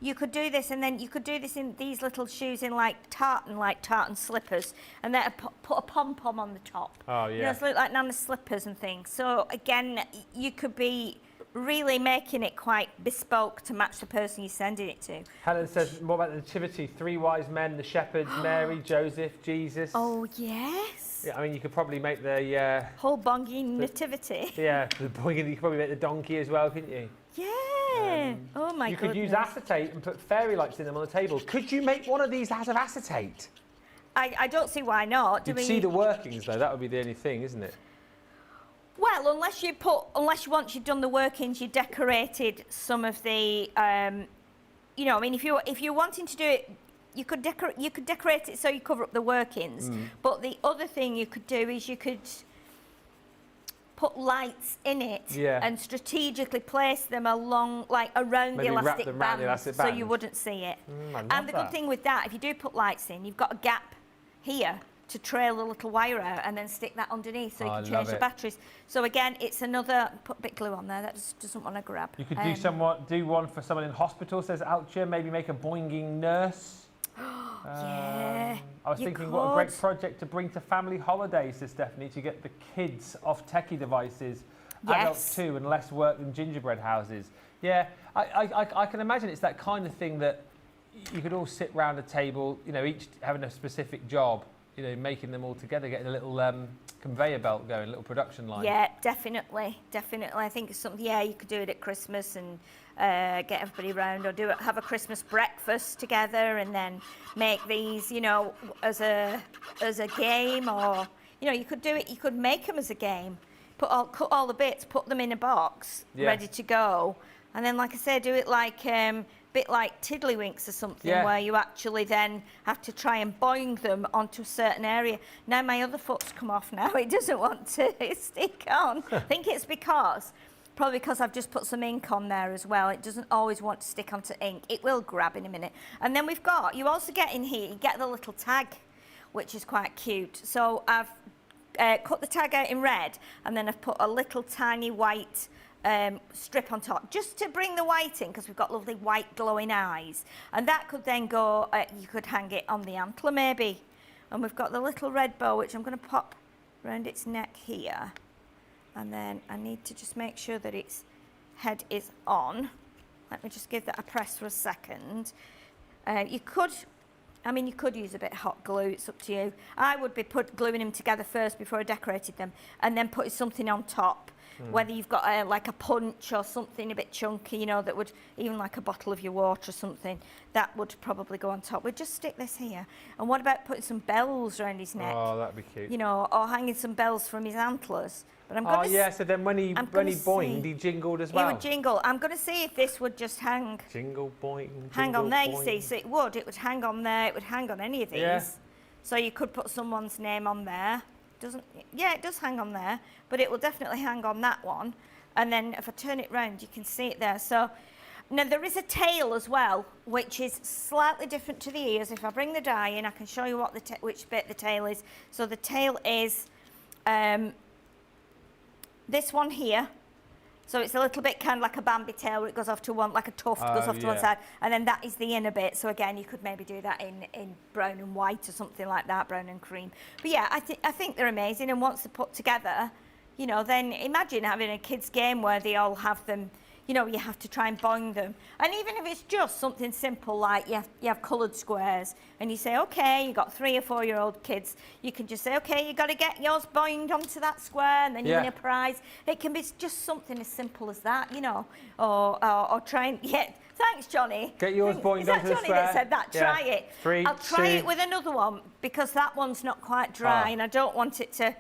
B: you could do this, and then you could do this in these little shoes in like tartan slippers, and then put a pom-pom on the top.
A: Oh yeah.
B: You know, so look like nana slippers and things. So again, you could be really making it quite bespoke to match the person you're sending it to.
A: Helen says, what about the nativity? 3 wise men, the shepherds, Mary, Joseph, Jesus.
B: Oh yes.
A: Yeah, I mean, you could probably make the
B: whole bonging nativity.
A: Yeah, the boinging. You could probably make the donkey as well, couldn't you?
B: Yeah. Oh my goodness.
A: You could use acetate and put fairy lights in them on the table. Could you make one of these out of acetate?
B: I don't see why not.
A: You'd see the workings though. That would be the only thing, isn't it?
B: Well, unless once you've done the workings, you decorated some of the, you know, I mean, if you're wanting to do it, you could decorate it so you cover up the workings. But the other thing you could do is you could put lights in it and strategically place them along, like around the elastic band, so you wouldn't see it. And the good thing with that, if you do put lights in, you've got a gap here to trail the little wire out and then stick that underneath so you can change the batteries. So again, it's another, put a bit of glue on there, that just doesn't want to grab.
A: You could do one for someone in hospital, says Altia, maybe make a boinging nurse.
B: Yeah,
A: I was thinking what a great project to bring to family holidays, says Stephanie, to get the kids off techie devices, adults too, and less work than gingerbread houses. Yeah, I can imagine it's that kind of thing that you could all sit round a table, you know, each having a specific job, you know, making them all together, getting a little conveyor belt going, a little production line.
B: Yeah, definitely. I think it's something. Yeah, you could do it at Christmas and get everybody round, or have a Christmas breakfast together, and then make these, you know, as a game, or you know, you could do it. You could make them as a game. Cut all the bits, put them in a box, ready to go, and then, like I say, do it like bit like tiddlywinks or something, where you actually then have to try and boing them onto a certain area. Now my other foot's come off now. It doesn't want to stick on. I think it's probably because I've just put some ink on there as well. It doesn't always want to stick onto ink. It will grab in a minute. And then you also get in here, you get the little tag, which is quite cute. So I've cut the tag out in red, and then I've put a little tiny white strip on top, just to bring the white in, because we've got lovely white glowing eyes. And that could then go, you could hang it on the antler maybe. And we've got the little red bow, which I'm going to pop around its neck here. And then I need to just make sure that its head is on. Let me just give that a press for a second. You could use a bit of hot glue, it's up to you. I would be gluing them together first before I decorated them, and then putting something on top. Whether you've got like a punch or something a bit chunky, you know, that would, even like a bottle of your water or something, that would probably go on top. We'd just stick this here. And what about putting some bells around his neck?
A: Oh, that'd be cute.
B: You know, or hanging some bells from his antlers. But I'm gonna
A: so then when he boinged, he jingled as well.
B: He would jingle. I'm going to see if this would just hang.
A: Jingle, boing,
B: hang on there,
A: boing.
B: you see. So it would hang on there, it would hang on any of these.
A: Yeah.
B: So you could put someone's name on there. It does hang on there, but it will definitely hang on that one. And then if I turn it round, you can see it there. So now there is a tail as well, which is slightly different to the ears. If I bring the die in, I can show you which bit the tail is. So the tail is this one here. So it's a little bit kind of like a Bambi tail, where it goes off to one, like a tuft goes off to one side. And then that is the inner bit. So again, you could maybe do that in brown and white or something like that, brown and cream. But yeah, I think they're amazing. And once they're put together, you know, then imagine having a kids' game where they all have them, you know, you have to try and boing them. And even if it's just something simple, like you have coloured squares, and you say, okay, you've got 3 or 4 year old kids, you can just say, okay, you've got to get yours boinged onto that square, and then you win a prize. It can be just something as simple as that, you know, or try and, thanks, Johnny.
A: Get yours boinged onto the square.
B: Is that Johnny that said that?
A: Yeah.
B: Try it.
A: 3,
B: I'll try
A: 2.
B: it with another one, because that one's not quite dry, and I don't want it to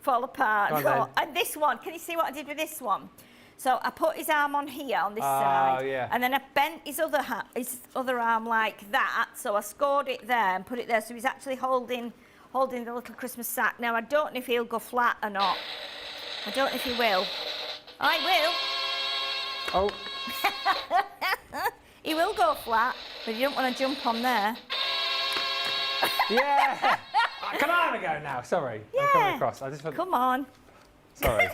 B: fall apart. And this one, can you see what I did with this one? So I put his arm on here, on this side, and then I bent his other arm like that. So I scored it there and put it there. So he's actually holding the little Christmas sack. Now I don't know if he'll go flat or not. I don't know if he will. I will.
A: Oh.
B: He will go flat, but you don't want to jump on there.
A: Yeah. Can I have a go now? Sorry.
B: Yeah.
A: I'm coming across.
B: Come on.
A: Sorry.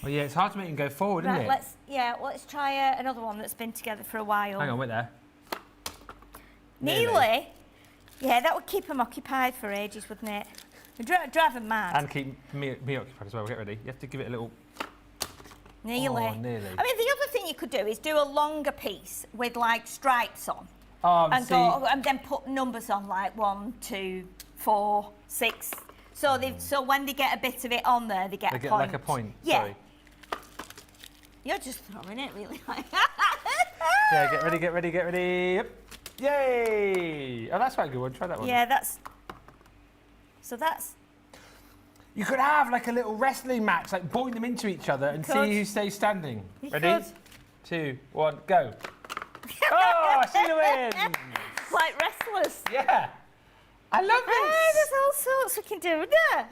A: Well, yeah, it's hard to make him go forward, isn't it?
B: Let's try another one that's been together for a while.
A: Hang on, wait there.
B: Nearly. Yeah, that would keep him occupied for ages, wouldn't it? It'd drive him mad.
A: And keep me occupied as well. Get ready. You have to give it a little...
B: Nearly.
A: Oh, nearly.
B: I mean, the other thing you could do is do a longer piece with, like, stripes on. And then put numbers on, like 1, 2, 4, 6. So when they get a bit of it on there, they get a point.
A: Like a point.
B: Yeah.
A: Sorry.
B: You're just throwing it, really.
A: Yeah, get ready. Yep. Yay! Oh, that's quite a good one. Try that one.
B: Yeah, that's...
A: You could have like a little wrestling match, like boing them into each other and see who stays standing. Ready? 2, 1, go. Oh, Sheila wins!
B: Like wrestlers.
A: Yeah. I love this.
B: Hey, there's all sorts we can do, isn't there?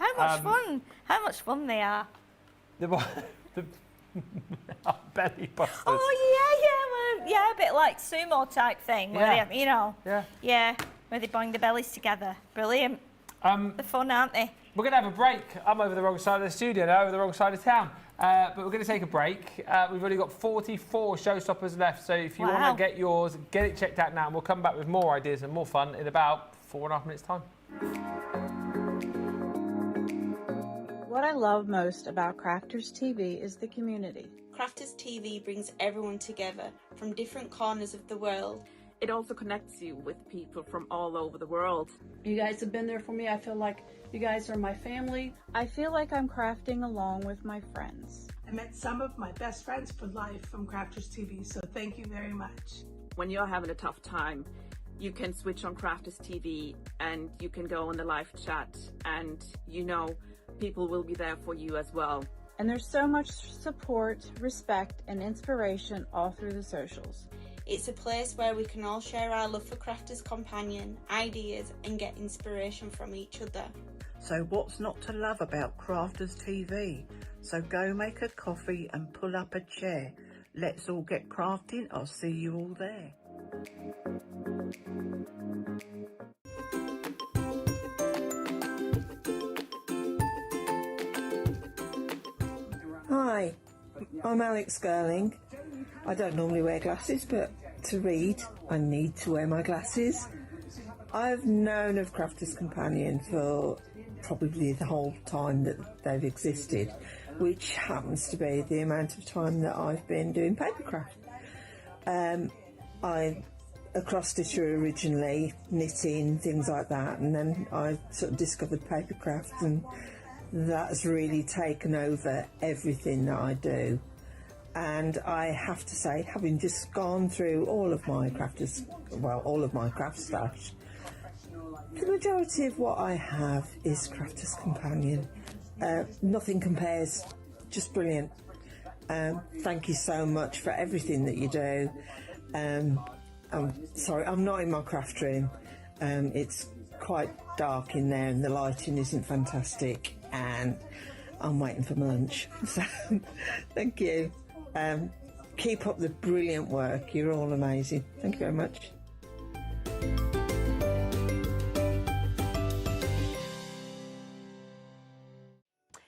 B: How much fun they are.
A: The belly busters.
B: Oh, yeah, a bit like sumo type thing, where they, you know.
A: Yeah.
B: Where they boing the bellies together. Brilliant. They're fun, aren't they?
A: We're going to have a break. I'm over the wrong side of the studio now, over the wrong side of town. But we're going to take a break. We've only got 44 Showstoppers left, so if you want to get yours, get it checked out now, and we'll come back with more ideas and more fun in about 4.5 minutes' time.
C: What I love most about Crafters TV is the community. Crafters TV brings everyone together from different corners of the world.
D: It also connects you with people from all over the world.
E: You guys have been there for me. I feel like you guys are my family.
F: I feel like I'm crafting along with my friends.
G: I met some of my best friends for life from Crafters TV, so thank you very much.
D: When you're having a tough time, you can switch on Crafters TV and you can go on the live chat, and you know people will be there for you as well.
F: And there's so much support, respect, and inspiration all through the socials.
C: It's a place where we can all share our love for Crafters Companion, ideas, and get inspiration from each other.
H: So what's not to love about Crafters TV? So go make a coffee and pull up a chair. Let's all get crafting. I'll see you all there.
I: Hi, I'm Alex Girling. I don't normally wear glasses, but to read, I need to wear my glasses. I've known of Crafters Companion for probably the whole time that they've existed, which happens to be the amount of time that I've been doing papercraft. I'm a cross stitcher originally, knitting, things like that, and then I sort of discovered papercraft, and that's really taken over everything that I do. And I have to say, having just gone through all of my craft stash, the majority of what I have is Crafters Companion. Nothing compares, just brilliant. Thank you so much for everything that you do. I'm sorry, I'm not in my craft room. It's quite dark in there and the lighting isn't fantastic, and I'm waiting for my lunch. So, thank you. Keep up the brilliant work. You're all amazing. Thank you very much.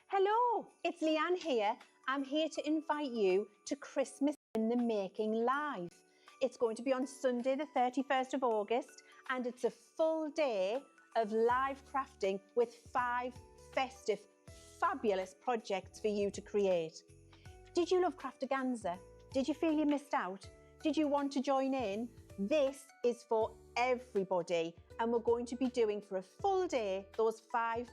J: Hello, it's Leanne here. I'm here to invite you to Christmas in the Making Live. It's going to be on Sunday the 31st of August, and it's a full day of live crafting with 5 festive, fabulous projects for you to create. Did you love Craftaganza? Did you feel you missed out? Did you want to join in? This is for everybody, and we're going to be doing for a full day those 5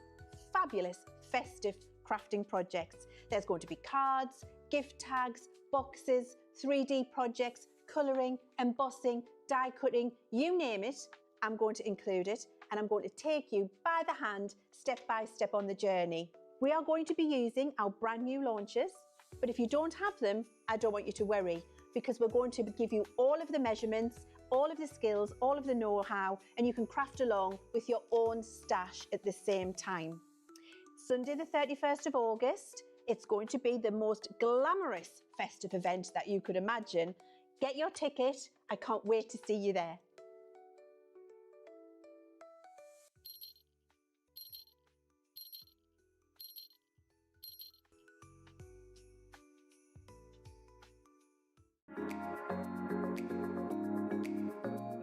J: fabulous festive crafting projects. There's going to be cards, gift tags, boxes, 3D projects, colouring, embossing, die cutting, you name it, I'm going to include it, and I'm going to take you by the hand, step by step on the journey. We are going to be using our brand new launchers, but if you don't have them, I don't want you to worry, because we're going to give you all of the measurements, all of the skills, all of the know-how, and you can craft along with your own stash at the same time. Sunday the 31st of August, it's going to be the most glamorous festive event that you could imagine. Get your ticket, I can't wait to see you there.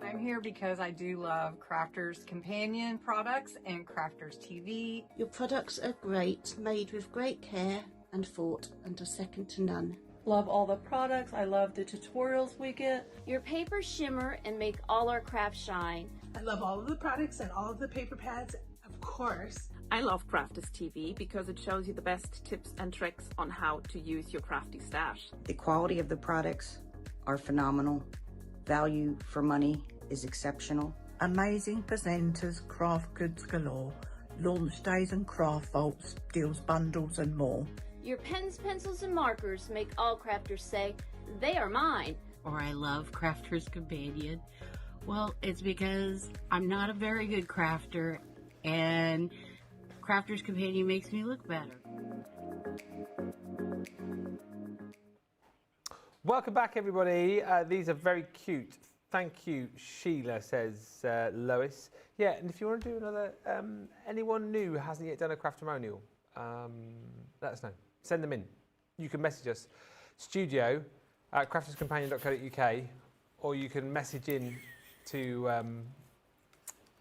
K: I'm here because I do love Crafters Companion products and Crafters TV.
L: Your products are great, made with great care and thought, and are second to none.
E: Love all the products. I love the tutorials we get.
M: Your papers shimmer and make all our crafts shine.
G: I love all of the products and all of the paper pads, of course.
D: I love Crafters TV because it shows you the best tips and tricks on how to use your crafty stash.
N: The quality of the products are phenomenal. Value for money is exceptional.
H: Amazing presenters, craft goods galore, launch days and craft vaults, deals bundles and more.
M: Your pens, pencils, and markers make all crafters say, they are mine.
O: Or I love Crafters Companion. Well, it's because I'm not a very good crafter, and Crafters Companion makes me look better.
A: Welcome back, everybody. These are very cute. Thank you, Sheila, says Lois. Yeah, and if you want to do another, anyone new who hasn't yet done a craftimonial, let us know. Send them in. You can message us, studio@crafterscompanion.co.uk, or you can message in to,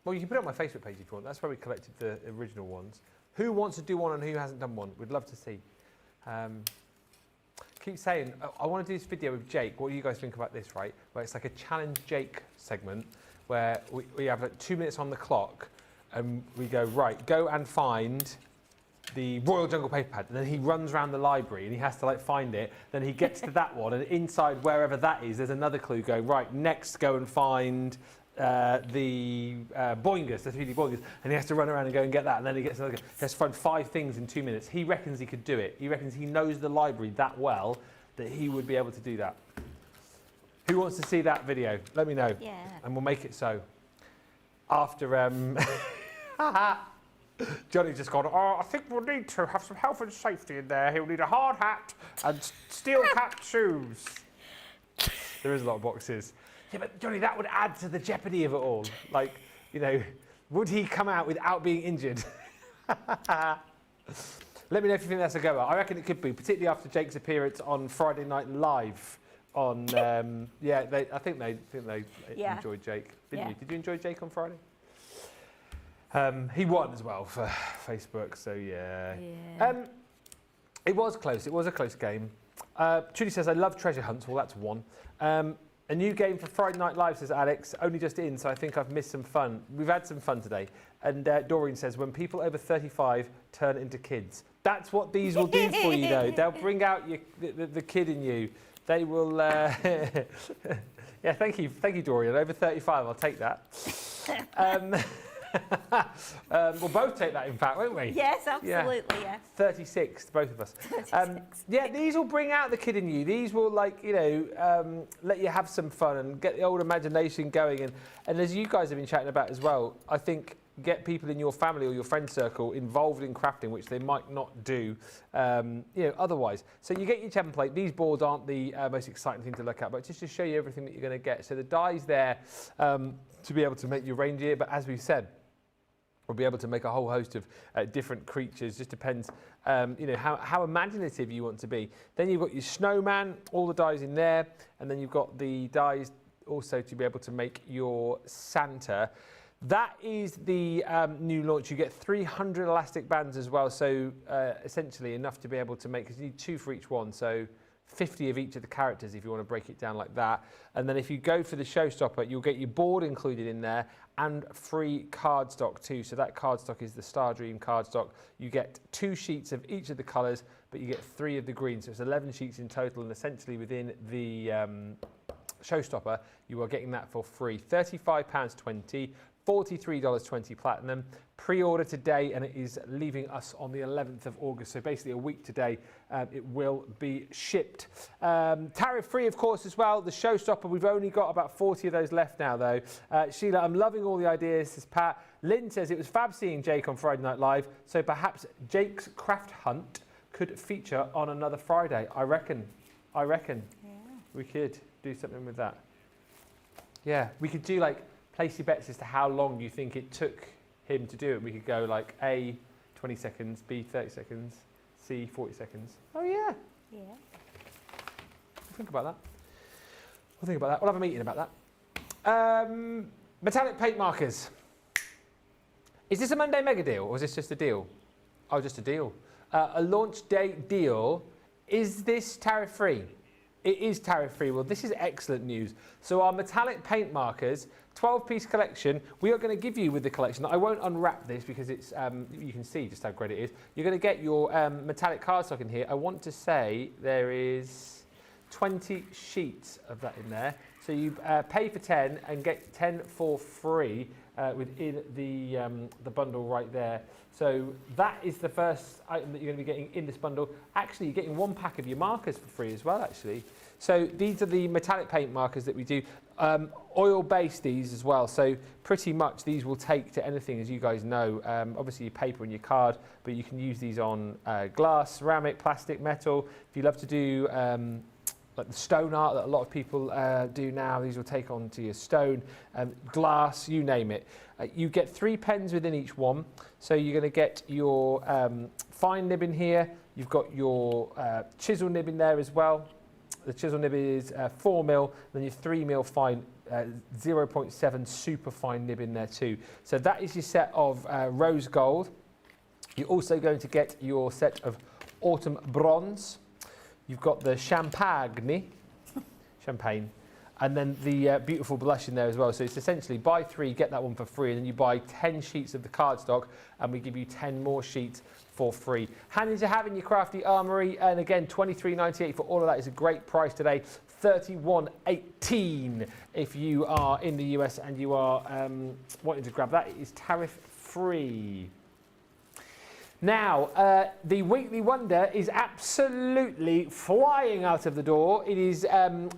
A: well, you can put it on my Facebook page if you want. That's where we collected the original ones. Who wants to do one and who hasn't done one? We'd love to see. keep saying, I want to do this video with Jake. What do you guys think about this, right? Where it's like a challenge Jake segment where we have like 2 minutes on the clock and we go, right, go and find the Royal Jungle paper pad. And then he runs around the library and he has to like find it. Then he gets to that one and inside wherever that is, there's another clue going, right, next go and find the boingers, the 3D boingers, and he has to run around and go and get that, and then he gets another. He has to find 5 things in 2 minutes. He reckons he could do it. He reckons he knows the library that well that he would be able to do that. Who wants to see that video? Let me know.
B: Yeah.
A: And we'll make it so. After Johnny's just gone, oh, I think we'll need to have some health and safety in there. He'll need a hard hat and steel-capped shoes. There is a lot of boxes. Yeah, but Johnny, that would add to the jeopardy of it all. Like, you know, would he come out without being injured? Let me know if you think that's a goer. I reckon it could be, particularly after Jake's appearance on Friday Night Live. On I think they enjoyed Jake, didn't you? Did you enjoy Jake on Friday? He won as well for Facebook, so yeah. It was close. It was a close game. Trudy says, I love treasure hunts. Well, that's one. A new game for Friday Night Live, says Alex. Only just in, so I think I've missed some fun. We've had some fun today. And Doreen says, when people over 35 turn into kids. That's what these will do for you, though. They'll bring out the kid in you. They will... yeah, thank you, Dorian. Over 35, I'll take that. We'll both take that, in fact, won't we?
B: Yes, absolutely, yeah.
A: 36, both of us.
B: 36.
A: Yeah, these will bring out the kid in you. These will, like, you know, let you have some fun and get the old imagination going. And as you guys have been chatting about as well, I think get people in your family or your friend circle involved in crafting, which they might not do, you know, otherwise. So you get your template. These boards aren't the most exciting thing to look at, but just to show you everything that you're going to get. So the die's there to be able to make your reindeer, but as we've said, we'll be able to make a whole host of different creatures. Just depends, you know, how imaginative you want to be. Then you've got your snowman, all the dies in there, and then you've got the dies also to be able to make your Santa. That is the new launch. You get 300 elastic bands as well, so essentially enough to be able to make, because you need 2 for each one, so 50 of each of the characters if you want to break it down like that. And then if you go for the Showstopper, you'll get your board included in there and free cardstock too. So that cardstock is the Star Dream cardstock. You get 2 sheets of each of the colours, but you get 3 of the green. So it's 11 sheets in total, and essentially within the Showstopper, you are getting that for free. £35.20. $43.20 platinum. Pre-order today, and it is leaving us on the 11th of August. So basically a week today, it will be shipped. Tariff-free, of course, as well. The Showstopper, we've only got about 40 of those left now, though. Sheila, I'm loving all the ideas, says Pat. Lynn says it was fab seeing Jake on Friday Night Live, so perhaps Jake's craft hunt could feature on another Friday. I reckon. Yeah. We could do something with that. Yeah, we could do like place your bets as to how long you think it took him to do it. We could go like A, 20 seconds, B, 30 seconds, C, 40 seconds. Oh, yeah.
B: Yeah.
A: We'll think about that. We'll have a meeting about that. Metallic paint markers. Is this a Monday mega deal, or is this just a deal? Oh, just a deal. A launch date deal. Is this tariff-free? It is tariff-free. Well, this is excellent news. So our metallic paint markers, 12-piece collection, we are going to give you with the collection. I won't unwrap this because it's you can see just how great it is. You're going to get your metallic cardstock in here. I want to say there is 20 sheets of that in there. So you pay for 10 and get 10 for free within the bundle right there. So that is the first item that you're going to be getting in this bundle. Actually, you're getting 1 pack of your markers for free as well, actually. So these are the metallic paint markers that we do. Oil-based these as well. So pretty much these will take to anything, as you guys know. Obviously your paper and your card, but you can use these on glass, ceramic, plastic, metal. If you love to do like the stone art that a lot of people do now, these will take on to your stone, glass, you name it. You get 3 pens within each one. So you're going to get your fine nib in here. You've got your chisel nib in there as well. The chisel nib is 4mm, then your 3mm fine, 0.7 super fine nib in there too. So that is your set of rose gold. You're also going to get your set of autumn bronze. You've got the champagne, and then the beautiful blush in there as well. So it's essentially buy 3, get that one for free, and then you buy 10 sheets of the cardstock, and we give you 10 more sheets for free. Handy to have in your crafty armoury, and again, $23.98 for all of that is a great price today. $31.18 if you are in the US and you are wanting to grab that. It is tariff free. Now, the Weekly Wonder is absolutely flying out of the door. It is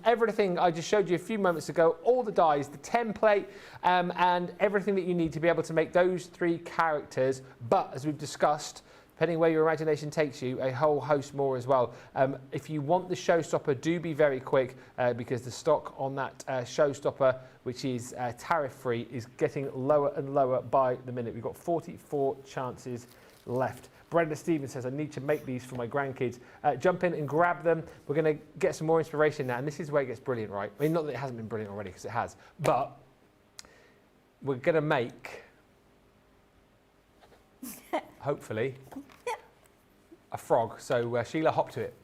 A: everything I just showed you a few moments ago, all the dies, the template, and everything that you need to be able to make those 3 characters. But, as we've discussed, depending where your imagination takes you, a whole host more as well. If you want the Showstopper, do be very quick because the stock on that Showstopper, which is tariff-free, is getting lower and lower by the minute. We've got 44 chances left. Brenda Stevens says, I need to make these for my grandkids. Jump in and grab them. We're going to get some more inspiration now, and this is where it gets brilliant, right? I mean, not that it hasn't been brilliant already, because it has, but we're going to make, hopefully, a frog. So, Sheila, hop to it.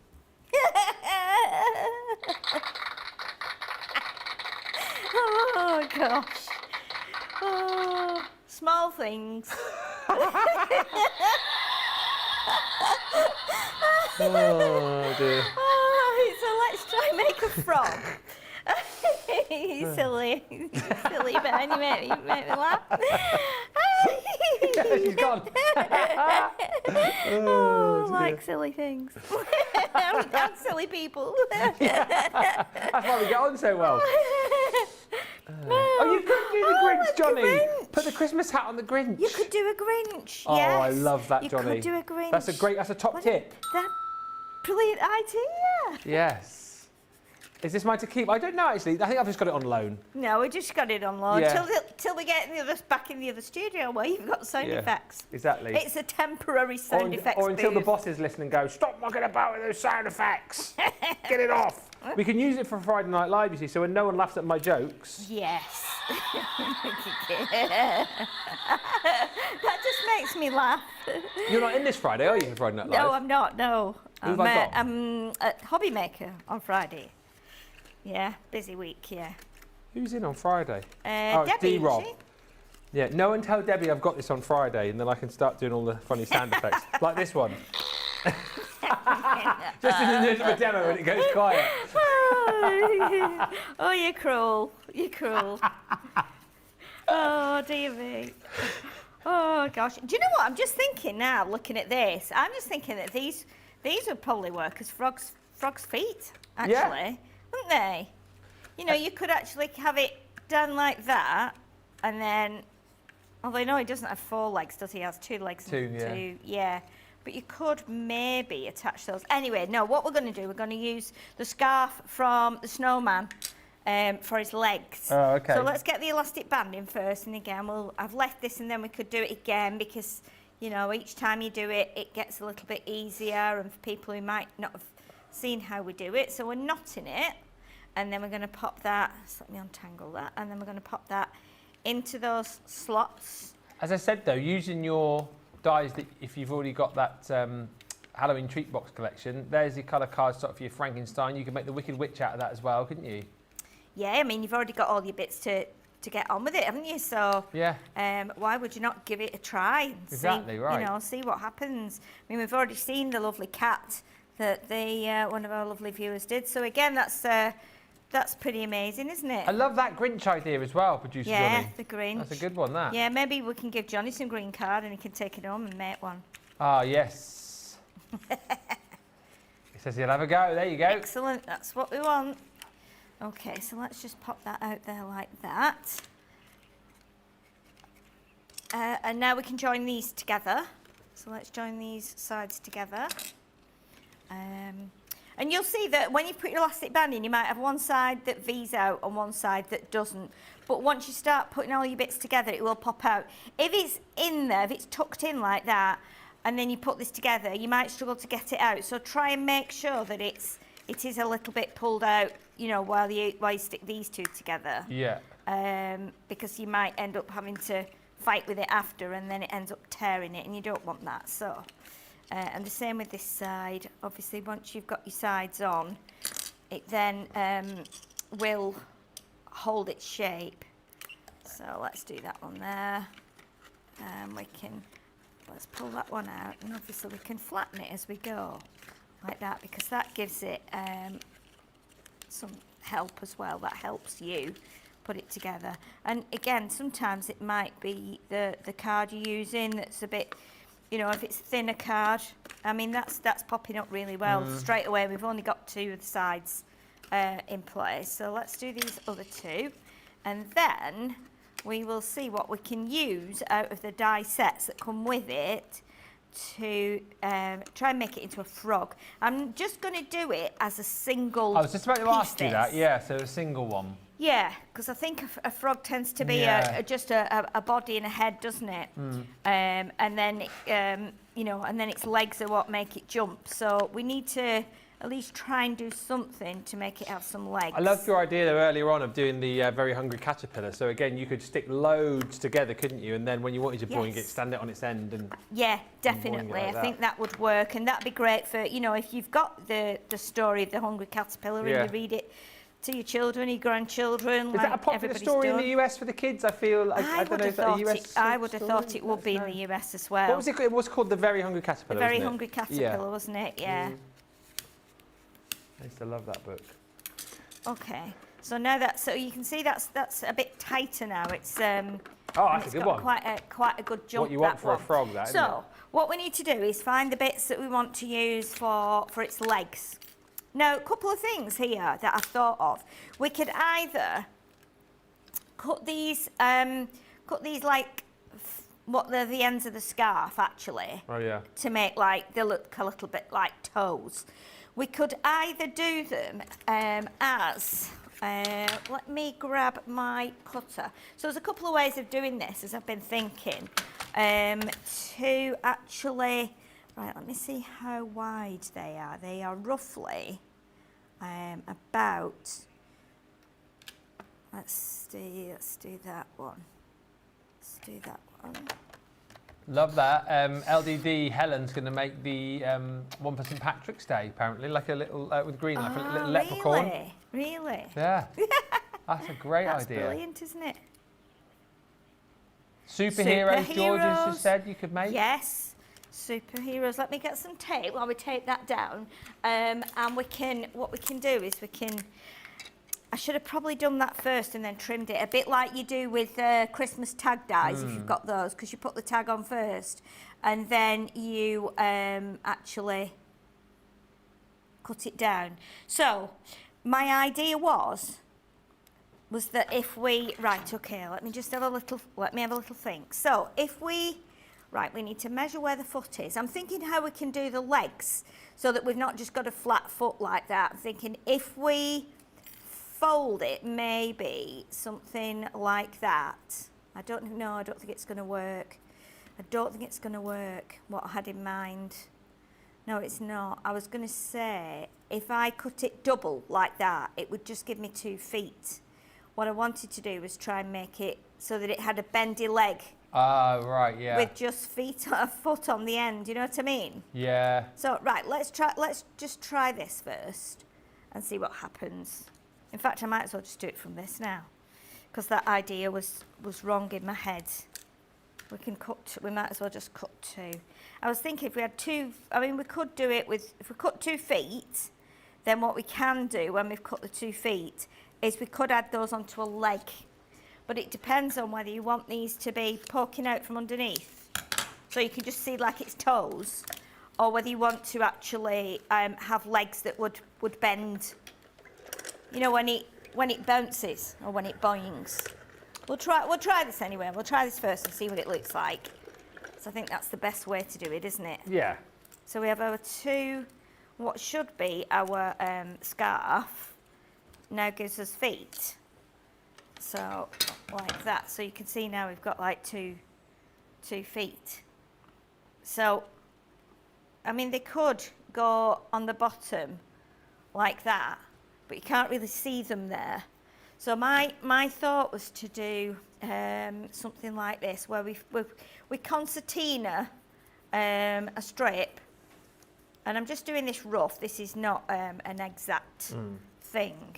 B: Oh, gosh. Oh, small things.
A: Oh, dear.
B: Oh, so let's try and make a frog. Silly Ben, you make me laugh.
A: She's gone.
B: Oh, like silly things. and silly people.
A: That's why we get on so well. Oh, you could do the Grinch, Johnny.
B: Grinch.
A: Put the Christmas hat on the Grinch.
B: You could do a Grinch.
A: Oh,
B: yes.
A: I love that, Johnny.
B: You could do a Grinch.
A: That's a top tip.
B: That brilliant idea.
A: Yes. Is this mine to keep? I don't know, actually. I think I've just got it on loan.
B: No, we just got it on loan
A: Yeah.
B: till we get back in the other studio where you've got sound effects.
A: Exactly.
B: It's a temporary sound effects
A: Or until the
B: booth.
A: bosses listen and go, stop mucking about with those sound effects. Get it off. We can use it for Friday Night Live, you see, so when no one laughs at my jokes.
B: Yes. That just makes me laugh.
A: You're not in this Friday, are you, for Friday Night Live?
B: No, I'm not, no.
A: Who have I got?
B: I'm at Hobby Maker on Friday. Yeah, busy week, yeah.
A: Who's in on Friday?
B: Debbie,
A: D-Rob.
B: is she?
A: Yeah, no one tell Debbie I've got this on Friday, and then I can start doing all the funny sound effects, like this one. Just in the middle of a demo when it goes quiet.
B: Oh, you're cruel. You're cruel. Oh, dear me. Oh, gosh. Do you know what? I'm just thinking now, looking at this, I'm just thinking that these would probably work as frogs' feet, actually.
A: Yeah.
B: Wouldn't they? You know, you could actually have it done like that, and then, although no, he doesn't have 4 legs, does he? He has 2 legs.
A: Two, yeah.
B: 2, yeah. But you could maybe attach those. Anyway, no, what we're going to do, we're going to use the scarf from the snowman for his legs.
A: Oh, okay.
B: So let's get the elastic band in first, and again, I've left this, and then we could do it again, because, you know, each time you do it, it gets a little bit easier, and for people who might not have seen how we do it. So we're knotting it, and then we're going to pop that, just let me untangle that, and then we're going to pop that into those slots.
A: As I said, though, using your dies, that if you've already got that Halloween treat box collection, there's your colour cardstock for your Frankenstein. You can make the Wicked Witch out of that as well, couldn't you?
B: Yeah, I mean, you've already got all your bits to get on with it, haven't you? So
A: yeah.
B: Why would you not give it a try? And
A: exactly,
B: see,
A: right.
B: You know, see what happens. I mean, we've already seen the lovely cat that one of our lovely viewers did. So again, that's pretty amazing, isn't it?
A: I love that Grinch idea as well, producer Johnny.
B: Yeah, the Grinch.
A: That's a good one, that.
B: Yeah, maybe we can give Johnny some green card and he can take it home and make one.
A: Ah, yes. He says he'll have a go. There you go.
B: Excellent. That's what we want. Okay, so let's just pop that out there like that. And now we can join these together. So let's join these sides together. And you'll see that when you put your elastic band in, you might have one side that V's out and one side that doesn't. But once you start putting all your bits together, it will pop out. If it's in there, if it's tucked in like that, and then you put this together, you might struggle to get it out. So try and make sure that it is a little bit pulled out, you know, while you stick these two together.
A: Yeah.
B: Because you might end up having to fight with it after, and then it ends up tearing it, and you don't want that. So And the same with this side. Obviously, once you've got your sides on, it then will hold its shape. So let's do that one there. Let's pull that one out, and obviously we can flatten it as we go, like that, because that gives it some help as well. That helps you put it together. And again, sometimes it might be the card you're using that's a bit, you know, if it's thinner card, I mean, that's popping up really well. Straight away, we've only got 2 of the sides in place. So let's do these other 2, and then we will see what we can use out of the die sets that come with it to try and make it into a frog. I'm just going to do it as a single
A: I was just about to ask you that,
B: this.
A: yeah, so a single one.
B: Yeah, because I think a frog tends to be just a body and a head, doesn't it? And then, you know, and then its legs are what make it jump. So we need to at least try and do something to make it have some legs.
A: I loved your idea though, earlier on of doing the very hungry caterpillar. So again, you could stick loads together, couldn't you? And then when you wanted to boing it, stand it on its end and
B: yeah, definitely.
A: Like
B: I think that would work, and that'd be great for, you know, if you've got the story of the hungry caterpillar and you read it to your children, your grandchildren.
A: Is
B: like
A: that a popular story in the US for the kids? I feel like I don't know if that a US
B: I would have thought it would be in the US as well.
A: What was it? It was called The Very Hungry Caterpillar.
B: The Very Hungry Caterpillar, wasn't it? Yeah.
A: I used to love that book.
B: Okay, so now so you can see that's a bit tighter now. It's
A: oh, that's a good one.
B: Quite a good jump.
A: What you want for a frog, that.
B: So
A: isn't it?
B: what we need to do is find the bits that we want to use for its legs. Now, a couple of things here that I've thought of. We could either cut these like what they're the ends of the scarf actually.
A: Oh yeah.
B: To make like they look a little bit like toes. We could either do them as, let me grab my cutter. So there's a couple of ways of doing this, as I've been thinking, to actually, right, let me see how wide they are. They are roughly about, let's do that one. Let's do that one.
A: Love that. LDD Helen's going to make the one for St Patrick's Day, apparently, like a little, with green, like a little leprechaun.
B: Really?
A: Yeah. That's a great
B: That's
A: idea.
B: Brilliant, isn't it?
A: Superheroes, George has just said you could make.
B: Yes. Superheroes. Let me get some tape while we tape that down. And what we can do is I should have probably done that first and then trimmed it, a bit like you do with Christmas tag dies, if you've got those, because you put the tag on first and then you actually cut it down. So my idea was that if we, right, okay, let me have a little think. So if we, right, we need to measure where the foot is. I'm thinking how we can do the legs so that we've not just got a flat foot like that. I'm thinking if we fold it, maybe something like that. I don't think it's going to work. I don't think it's going to work, what I had in mind. No, it's not. I was going to say, if I cut it double like that, it would just give me 2 feet. What I wanted to do was try and make it so that it had a bendy leg.
A: Ah, right, yeah.
B: With just a foot on the end, you know what I mean?
A: Yeah.
B: So, right, let's just try this first and see what happens. In fact, I might as well just do it from this now, because that idea was wrong in my head. We might as well just cut 2. I was thinking if we had 2, I mean, we could do it with, if we cut 2 feet, then what we can do when we've cut the 2 feet is we could add those onto a leg. But it depends on whether you want these to be poking out from underneath, so you can just see like its toes, or whether you want to actually have legs that would bend. You know, when it bounces or when it boings. We'll try this anyway. We'll try this first and see what it looks like. So I think that's the best way to do it, isn't it?
A: Yeah.
B: So we have our 2, what should be our scarf, now gives us feet. So like that. So you can see now we've got like 2 feet. So, I mean, they could go on the bottom like that, but you can't really see them there. So my thought was to do something like this, where we concertina a strip And I'm just doing this rough. This is not an exact thing.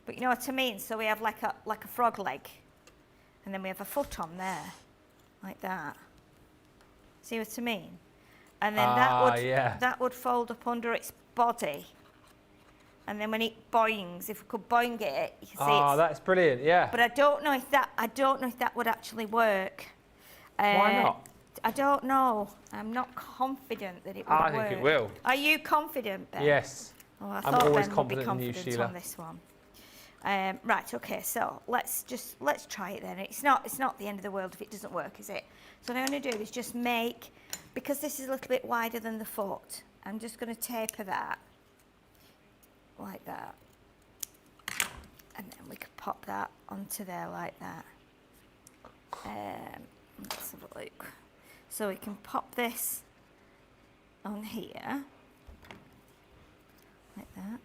B: But you know what I mean? So we have like a frog leg. And then we have a foot on there. Like that. See what I mean? And then that would fold up under its body. And then when it boings, if we could boing it, you can see it's...
A: that's brilliant, yeah.
B: But I don't know if that would actually work.
A: Why not?
B: I don't know. I'm not confident that it would work.
A: I think it will.
B: Are you confident, Ben?
A: Yes.
B: Oh, I
A: I'm
B: thought
A: always
B: Ben would be
A: confident in you,
B: confident
A: Sheila.
B: on this one. Right, okay, so let's try it then. It's not the end of the world if it doesn't work, is it? So what I'm going to do is just make, because this is a little bit wider than the foot, I'm just going to taper that like that. And then we could pop that onto there like that. Let's have a look. So we can pop this on here like that.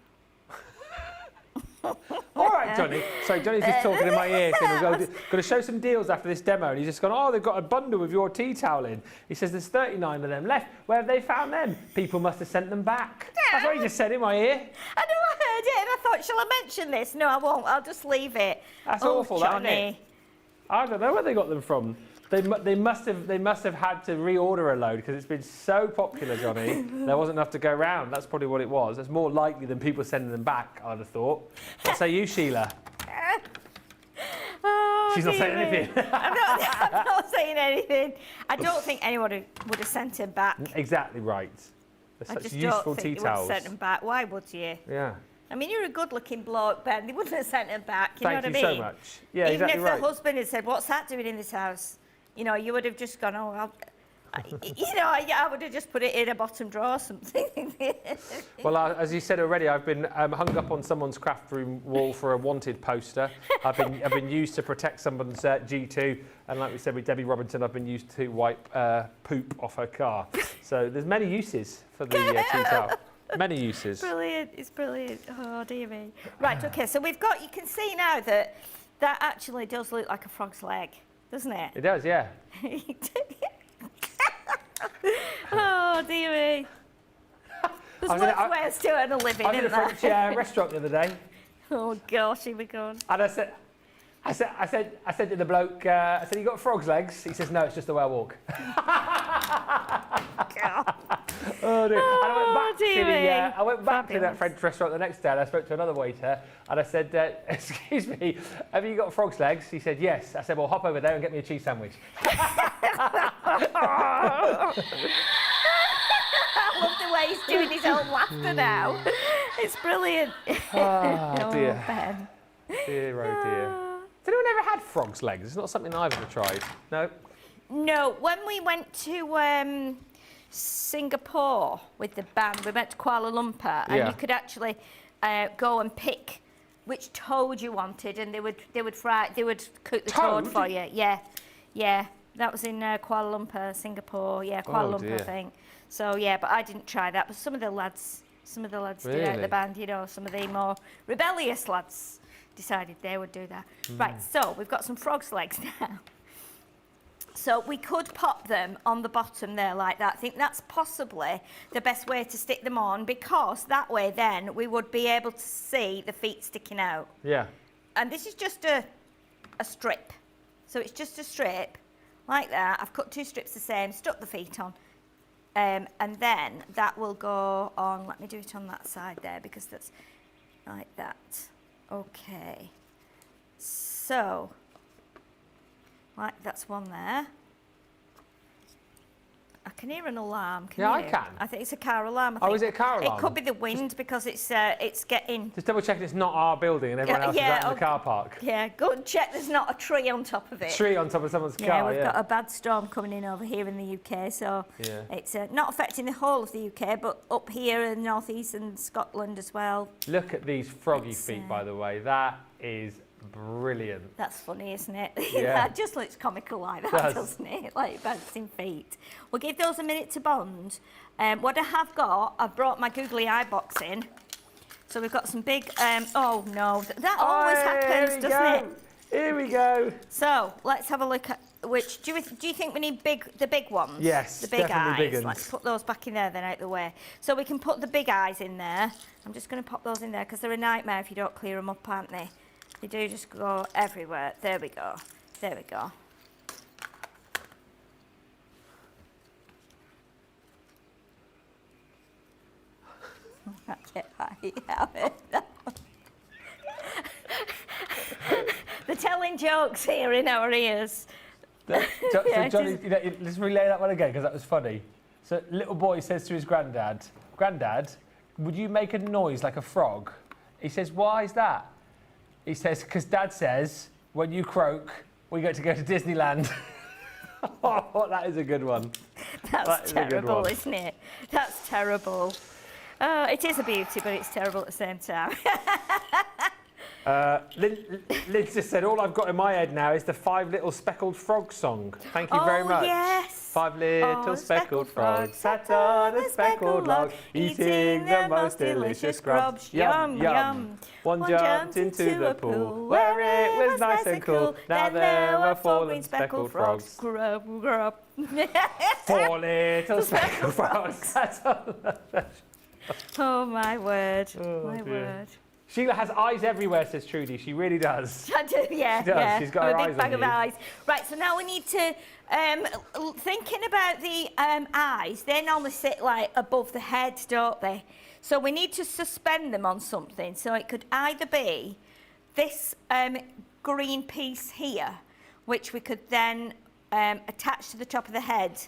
A: All right, Johnny. Sorry, Johnny's just talking in my ear, saying we're going to show some deals after this demo. And he's just gone, oh, they've got a bundle with your tea towel in. He says there's 39 of them left. Where have they found them? People must have sent them back. That's what he just said in my ear.
B: I know, I heard it, and I thought, shall I mention this? No, I won't. I'll just leave it.
A: That's awful, that, isn't it?
B: Johnny.
A: I don't know where they got them from. They must have had to reorder a load because it's been so popular, Johnny. There wasn't enough to go round. That's probably what it was. That's more likely than people sending them back, I'd have thought. What say you, Sheila?
B: Oh,
A: She's not saying anything.
B: I'm not saying anything. I don't think anyone would have sent them back.
A: Exactly right. They're
B: I
A: such
B: just
A: useful
B: don't
A: tea
B: think they would have
A: towels.
B: sent them back. Why would you?
A: Yeah.
B: I mean, you're a good-looking bloke, Ben. They wouldn't have sent them back. You know what I mean?
A: Thank you so much. Yeah,
B: Even
A: exactly
B: if
A: right.
B: the husband had said, "What's that doing in this house?" You know, you would have just gone, "Oh, I would have just put it in a bottom drawer or something."
A: Well, as you said already, I've been hung up on someone's craft room wall for a wanted poster. I've been used to protect someone's G2, and like we said with Debbie Robinson, I've been used to wipe poop off her car. So there's many uses for the tea towel. Many uses.
B: Brilliant! It's brilliant. Oh dear me. Right. Okay. So we've got. You can see now that actually does look like a frog's leg, doesn't it?
A: It does, yeah.
B: Oh dear me. There's worse ways to earn a living,
A: I was in a
B: isn't there?
A: French restaurant the other day.
B: Oh gosh, here we go.
A: And I said to the bloke, I said, "You got frog's legs?" He says, "No, it's just the way I walk." Oh dear. And I went back to that French restaurant the next day, and I spoke to another waiter, and I said, "Excuse me, have you got frog's legs?" He said, "Yes." I said, "Well, hop over there and get me a cheese sandwich."
B: I love the way he's doing his own laughter now. It's brilliant.
A: Oh dear.
B: Ben.
A: Dear, oh dear. Has anyone ever had frog's legs? It's not something I've ever tried. No?
B: No, when we went to Singapore with the band, we went to Kuala Lumpur, and you could actually go and pick which toad you wanted, and they would cook the toad for you. Yeah. That was in Kuala Lumpur, Singapore. Yeah, Kuala Lumpur, I think. So yeah, but I didn't try that. But some of the lads did out the band. You know, some of the more rebellious lads decided they would do that. Right. So we've got some frog's legs now. So we could pop them on the bottom there like that. I think that's possibly the best way to stick them on, because that way then we would be able to see the feet sticking out.
A: Yeah.
B: And this is just a strip. So it's just a strip like that. I've cut 2 strips the same, stuck the feet on. And then that will go on, let me do it on that side there, because that's like that. Okay. So, like that's one there. I can hear an alarm. Can you?
A: I can.
B: I think it's a car alarm. I think.
A: Is it a car alarm?
B: It could be the wind, because it's getting...
A: Just double checking it's not our building and everyone else is out in the car park.
B: Yeah, go and check there's not a tree on top of it.
A: Tree on top of someone's car,
B: Yeah, we've got a bad storm coming in over here in the UK, so it's not affecting the whole of the UK, but up here in North East and Scotland as well.
A: Look at these froggy feet, by the way. That is brilliant.
B: That's funny, isn't it?
A: Yeah.
B: That just looks comical like that, doesn't it? Like bouncing feet. We'll give those a minute to bond. What I have got, I've brought my googly eye box in. So we've got some big, oh no, that always happens, doesn't it?
A: Here we go.
B: So let's have a look at, which do you think we need the big ones?
A: Yes,
B: the big
A: definitely
B: eyes.
A: big ones.
B: Let's put those back in there then, out the way. So we can put the big eyes in there. I'm just going to pop those in there because they're a nightmare if you don't clear them up, aren't they? They do just go everywhere. There we go. There we go. They're telling jokes here in our ears.
A: So Johnny, let's relay that one again because that was funny. So little boy says to his granddad, "Granddad, would you make a noise like a frog?" He says, "Why is that?" He says, "Because Dad says when you croak, we get to go to Disneyland." Oh, that is a good one.
B: That's terrible, isn't it? That's terrible. Oh, it is a beauty, but it's terrible at the same time.
A: Liz just said, all I've got in my head now is the 5 Little Speckled Frogs song. Thank you very much.
B: Yes.
A: 5 little speckled frogs sat on a speckled log, eating the most delicious grubs. Yum, yum. One jumped into the pool, where it was nice and cool. Now there were 4 green speckled frogs.
B: Grub, grub.
A: 4 little speckled frogs sat on the...
B: Oh, my word. My word.
A: Sheila has eyes everywhere, says Trudy. She really does.
B: I do, yeah.
A: She does.
B: Yeah.
A: She's got her
B: a
A: eyes
B: big bag
A: on
B: of
A: you.
B: eyes. Right, so now we need to, thinking about the eyes, they normally sit like above the head, don't they? So we need to suspend them on something. So it could either be this green piece here, which we could then attach to the top of the head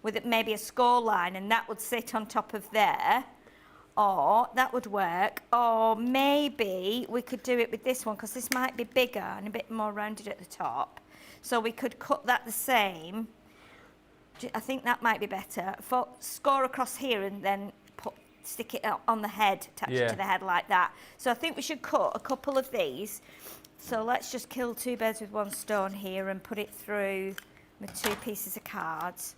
B: with maybe a score line, and that would sit on top of there. Or that would work, or maybe we could do it with this one because this might be bigger and a bit more rounded at the top. So we could cut that the same. I think that might be better. Score across here and then stick it on the head, attach it to the head like that. So I think we should cut a couple of these. So let's just kill 2 birds with 1 stone here and put it through with 2 pieces of cards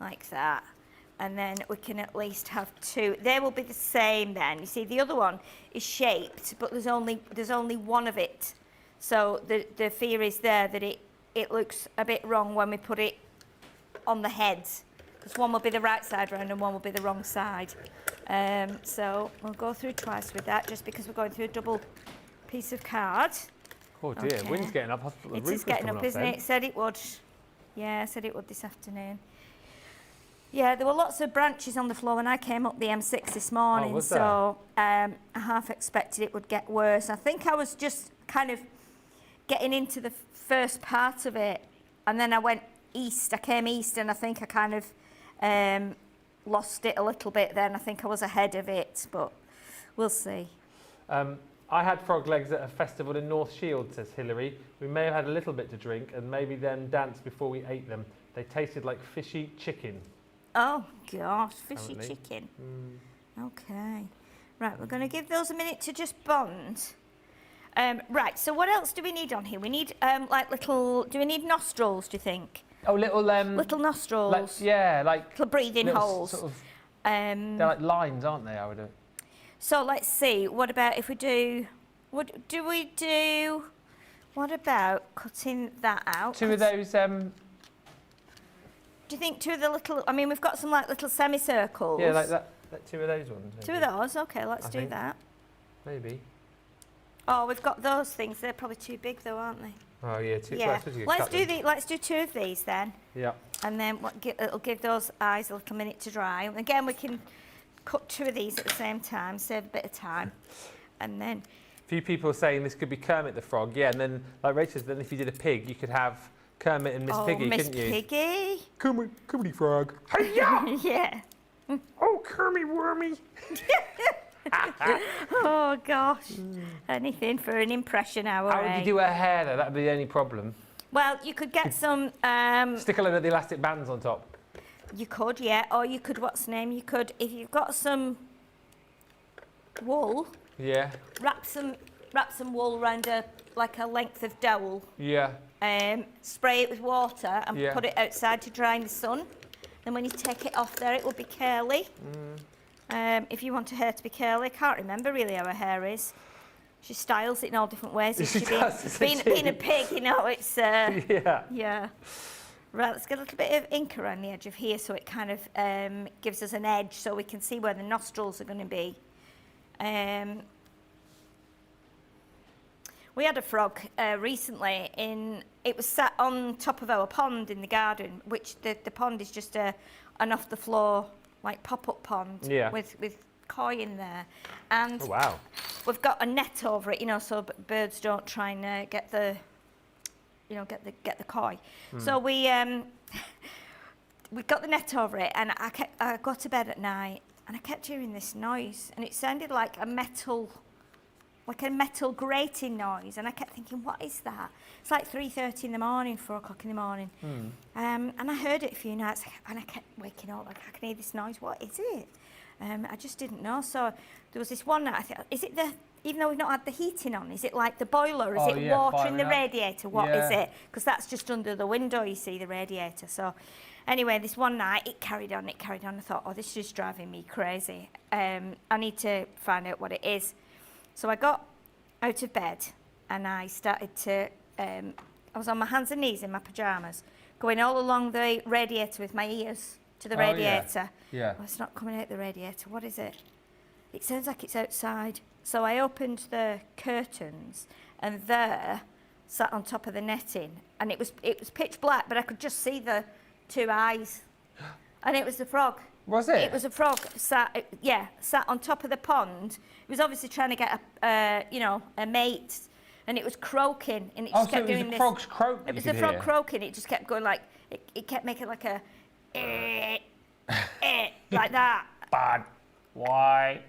B: like that. And then we can at least have 2. They will be the same then. You see, the other one is shaped, but there's only one of it. So the fear is there that it looks a bit wrong when we put it on the head, because one will be the right side round and one will be the wrong side. So we'll go through twice with that, just because we're going through a double piece of card.
A: Oh dear,
B: Okay.
A: Wind's getting up.
B: It is getting up, isn't it? It said it would. Yeah, it said it would this afternoon. Yeah, there were lots of branches on the floor when I came up the M6 this morning, so I half expected it would get worse. I think I was just kind of getting into the first part of it, and then I went east. I came east, and I think I kind of lost it a little bit then. I think I was ahead of it, but we'll see.
A: I had frog legs at a festival in North Shield, says Hilary. We may have had a little bit to drink and maybe then danced before we ate them. They tasted like fishy chicken.
B: Oh, gosh, fishy chicken. Okay. Right, we're going to give those a minute to just bond. Right, so what else do we need on here? We need, like, little... Do we need nostrils, do you think?
A: Oh, little...
B: little nostrils.
A: Like, yeah, like...
B: Little breathing holes.
A: Sort of, they're like lines, aren't they, I would...
B: So let's see, what about if we do... What about cutting that out?
A: 2 of those...
B: Do you think 2 of the little... I mean, we've got some, like, little semicircles.
A: Yeah, like that 2 of those ones. Maybe.
B: 2 of those? Okay, let's do that.
A: Maybe.
B: Oh, we've got those things. They're probably too big, though, aren't they?
A: Oh, yeah.
B: Yeah. Let's do 2 of these, then.
A: Yeah.
B: And then it'll give those eyes a little minute to dry. And again, we can cut 2 of these at the same time, save a bit of time. And then...
A: A few people are saying this could be Kermit the Frog. Yeah, and then, like Rachel said, then if you did a pig, you could have... Kermit and Miss Piggy, couldn't you?
B: Miss Piggy.
A: Kermit Frog. Hi-ya!
B: Yeah.
A: Oh, Kermit Wormy.
B: Oh, gosh. Anything for an impression hour,
A: How would you do her hair, though? That would be the only problem.
B: Well, you could get some...
A: Stick a load of the elastic bands on top.
B: You could, yeah. Or you could, what's the name? You could, if you've got some wool...
A: Yeah.
B: Wrap some wool around like a length of dowel.
A: Yeah.
B: Spray it with water and put it outside to dry in the sun. Then when you take it off there, it will be curly. If you want her hair to be curly, I can't remember really how her hair is. She styles it in all different ways.
A: She does,
B: being a pig, you know, it's...
A: yeah.
B: Yeah. Right, let's get a little bit of ink around the edge of here so it kind of gives us an edge so we can see where the nostrils are going to be. We had a frog recently it was sat on top of our pond in the garden, which the pond is just an off the floor, like pop-up pond with koi in there. And
A: oh, wow.
B: We've got a net over it, so birds don't try and get the koi. So we got the net over it, and I got to bed at night, and I kept hearing this noise, and it sounded like a metal grating noise, and I kept thinking, what is that? It's like 3:30 in the morning, 4 o'clock in the morning. And I heard it a few nights, and I kept waking up, like, I can hear this noise, what is it? I just didn't know. So there was this one night, I thought, is it even though we've not had the heating on, is it like the boiler? Is it water in the radiator? What is it? Because that's just under the window, you see, the radiator. So anyway, this one night, it carried on. I thought, oh, this is driving me crazy. I need to find out what it is. So I got out of bed, and I started to, I was on my hands and knees in my pyjamas, going all along the radiator with my ears to the radiator.
A: Yeah.
B: Oh, it's not coming out the radiator. What is it? It sounds like it's outside. So I opened the curtains, and there, sat on top of the netting, and it was pitch black, but I could just see the 2 eyes, and it was the frog.
A: Was it?
B: It was a frog sat on top of the pond. It was obviously trying to get a mate, and it was croaking, and it just kept doing this.
A: Oh, so it was the frog's croak.
B: It was the frog croaking. It just kept going like it kept making like a like that.
A: Bad. Why?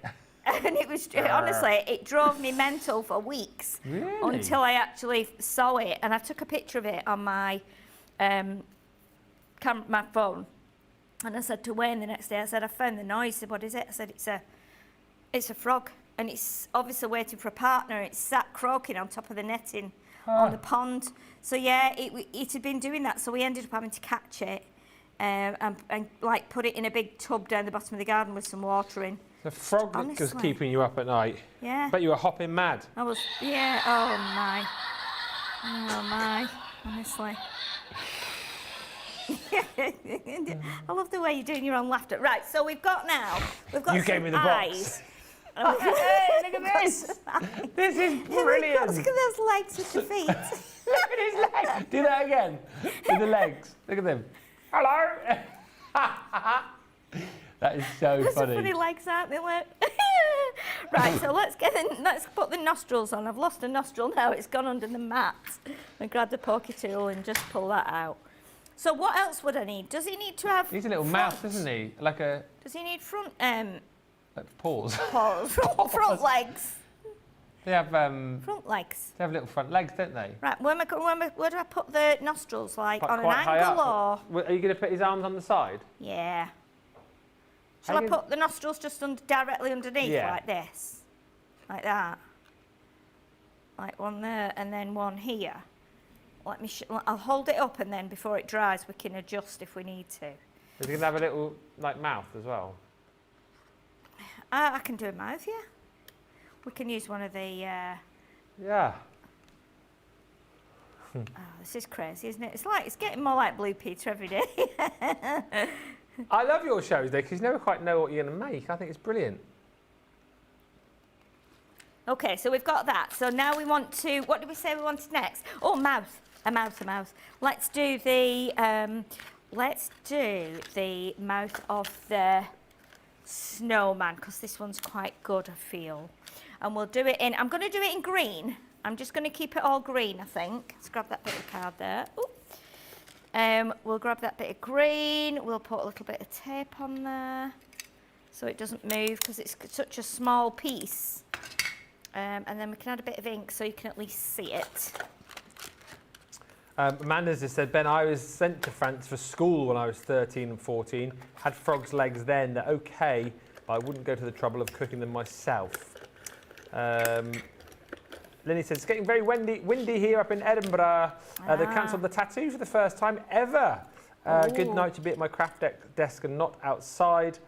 B: And it was honestly, it drove me mental for weeks.
A: Really?
B: Until I actually saw it, and I took a picture of it on my my phone. And I said to Wayne the next day, I said, I found the noise. He said, what is it? I said, it's a frog, and it's obviously waiting for a partner. It's sat croaking on top of the netting on the pond. So yeah, it had been doing that. So we ended up having to catch it and like put it in a big tub down the bottom of the garden with some water in.
A: The frog that was keeping you up at night.
B: Yeah.
A: Bet you were hopping mad.
B: I was, yeah, oh my, honestly. I love the way you're doing your own laughter. Right, so we've got
A: you gave me the
B: eyes.
A: Box. Hey, look at this. This is brilliant.
B: Look at those legs with the feet.
A: Look at his legs. Do that again. With the legs. Look at them. Hello. That is so
B: Those
A: funny.
B: are funny legs, aren't they? Right, so let's put the nostrils on. I've lost a nostril now. It's gone under the mat. I grab the pokey tool and just pull that out. So what else would I need? Does he need to have...
A: He's a little mouth, doesn't he? Like a...
B: Does he need front...
A: like paws.
B: Paws. front legs.
A: They have...
B: front legs.
A: They have little front legs, don't they?
B: Right, where do I put the nostrils? Like on an
A: high
B: angle
A: up.
B: or...
A: Are you going to put his arms on the side?
B: Yeah. Shall I put the nostrils just directly underneath like this? Like that? Like one there and then one here? Let me. I'll hold it up, and then before it dries, we can adjust if we need to.
A: Is he going to have a little like mouth as well?
B: I can do a mouth, yeah. We can use one of the.
A: Yeah.
B: Oh, this is crazy, isn't it? It's getting more like Blue Peter every day.
A: I love your shows though, because you never quite know what you're going to make. I think it's brilliant.
B: Okay, so we've got that. So now we want to. What did we say we wanted next? Oh, mouth. A mouth. Let's do the mouth of the snowman, because this one's quite good, I feel. And we'll do it in. I'm going to do it in green. I'm just going to keep it all green, I think. Let's grab that bit of card there. Ooh. We'll grab that bit of green. We'll put a little bit of tape on there so it doesn't move, because it's such a small piece. And then we can add a bit of ink so you can at least see it.
A: Amanda's just said, Ben, I was sent to France for school when I was 13 and 14. Had frog's legs then. They're okay, but I wouldn't go to the trouble of cooking them myself. Lenny said, it's getting very windy here up in Edinburgh. They cancelled the tattoo for the first time ever. Good night to be at my craft desk and not outside.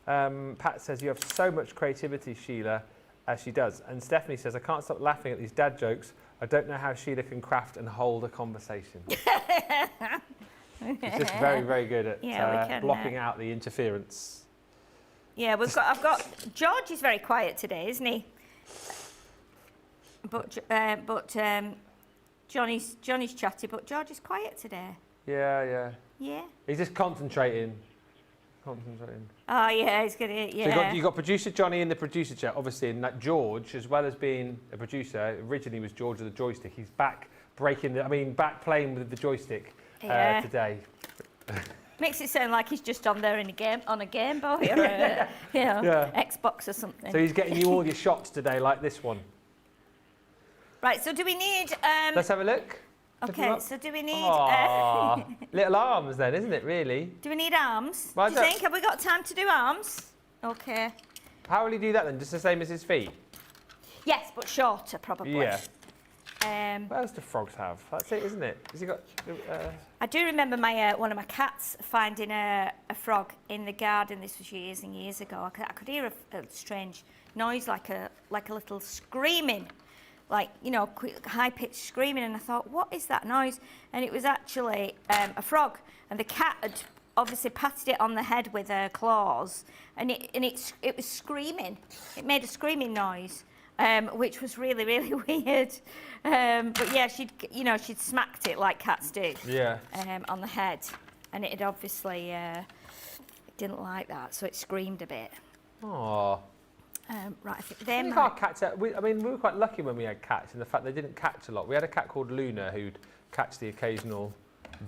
A: Pat says, you have so much creativity, Sheila, as she does. And Stephanie says, I can't stop laughing at these dad jokes. I don't know how Sheila can craft and hold a conversation. She's just very, very good at
B: we can,
A: blocking out the interference.
B: Yeah, I've got George is very quiet today, isn't he? But Johnny's chatty, but George is quiet today.
A: Yeah.
B: Yeah.
A: He's just concentrating.
B: Oh yeah, he's gonna. Yeah.
A: So you got producer Johnny in the producer chair, obviously, and that George, as well as being a producer, originally was George of the joystick. He's back back playing with the joystick today.
B: Makes it sound like he's just on there on a Game Boy or a Xbox or something.
A: So he's getting you all your shots today, like this one.
B: Right. So do we need?
A: Let's have a look.
B: Okay. So do we need?
A: Little arms, then, isn't it? Really?
B: Do we need arms?
A: Well,
B: do you think? Have we got time to do arms? Okay.
A: How will he do that then? Just the same as his feet?
B: Yes, but shorter probably.
A: Yeah. What else do frogs have? That's it, isn't it? Has he got?
B: I do remember one of my cats finding a frog in the garden. This was years and years ago. I could hear a strange noise, like a little screaming, like high-pitched screaming, and I thought, what is that noise? And it was actually a frog, and the cat had obviously patted it on the head with her claws, and it was screaming. It made a screaming noise. Which was really, really weird. But yeah, she'd smacked it like cats do.
A: Yeah.
B: On the head, and it had obviously it didn't like that, so it screamed a bit.
A: Aww.
B: Right, I think
A: our cats. We were quite lucky when we had cats in the fact they didn't catch a lot. We had a cat called Luna who'd catch the occasional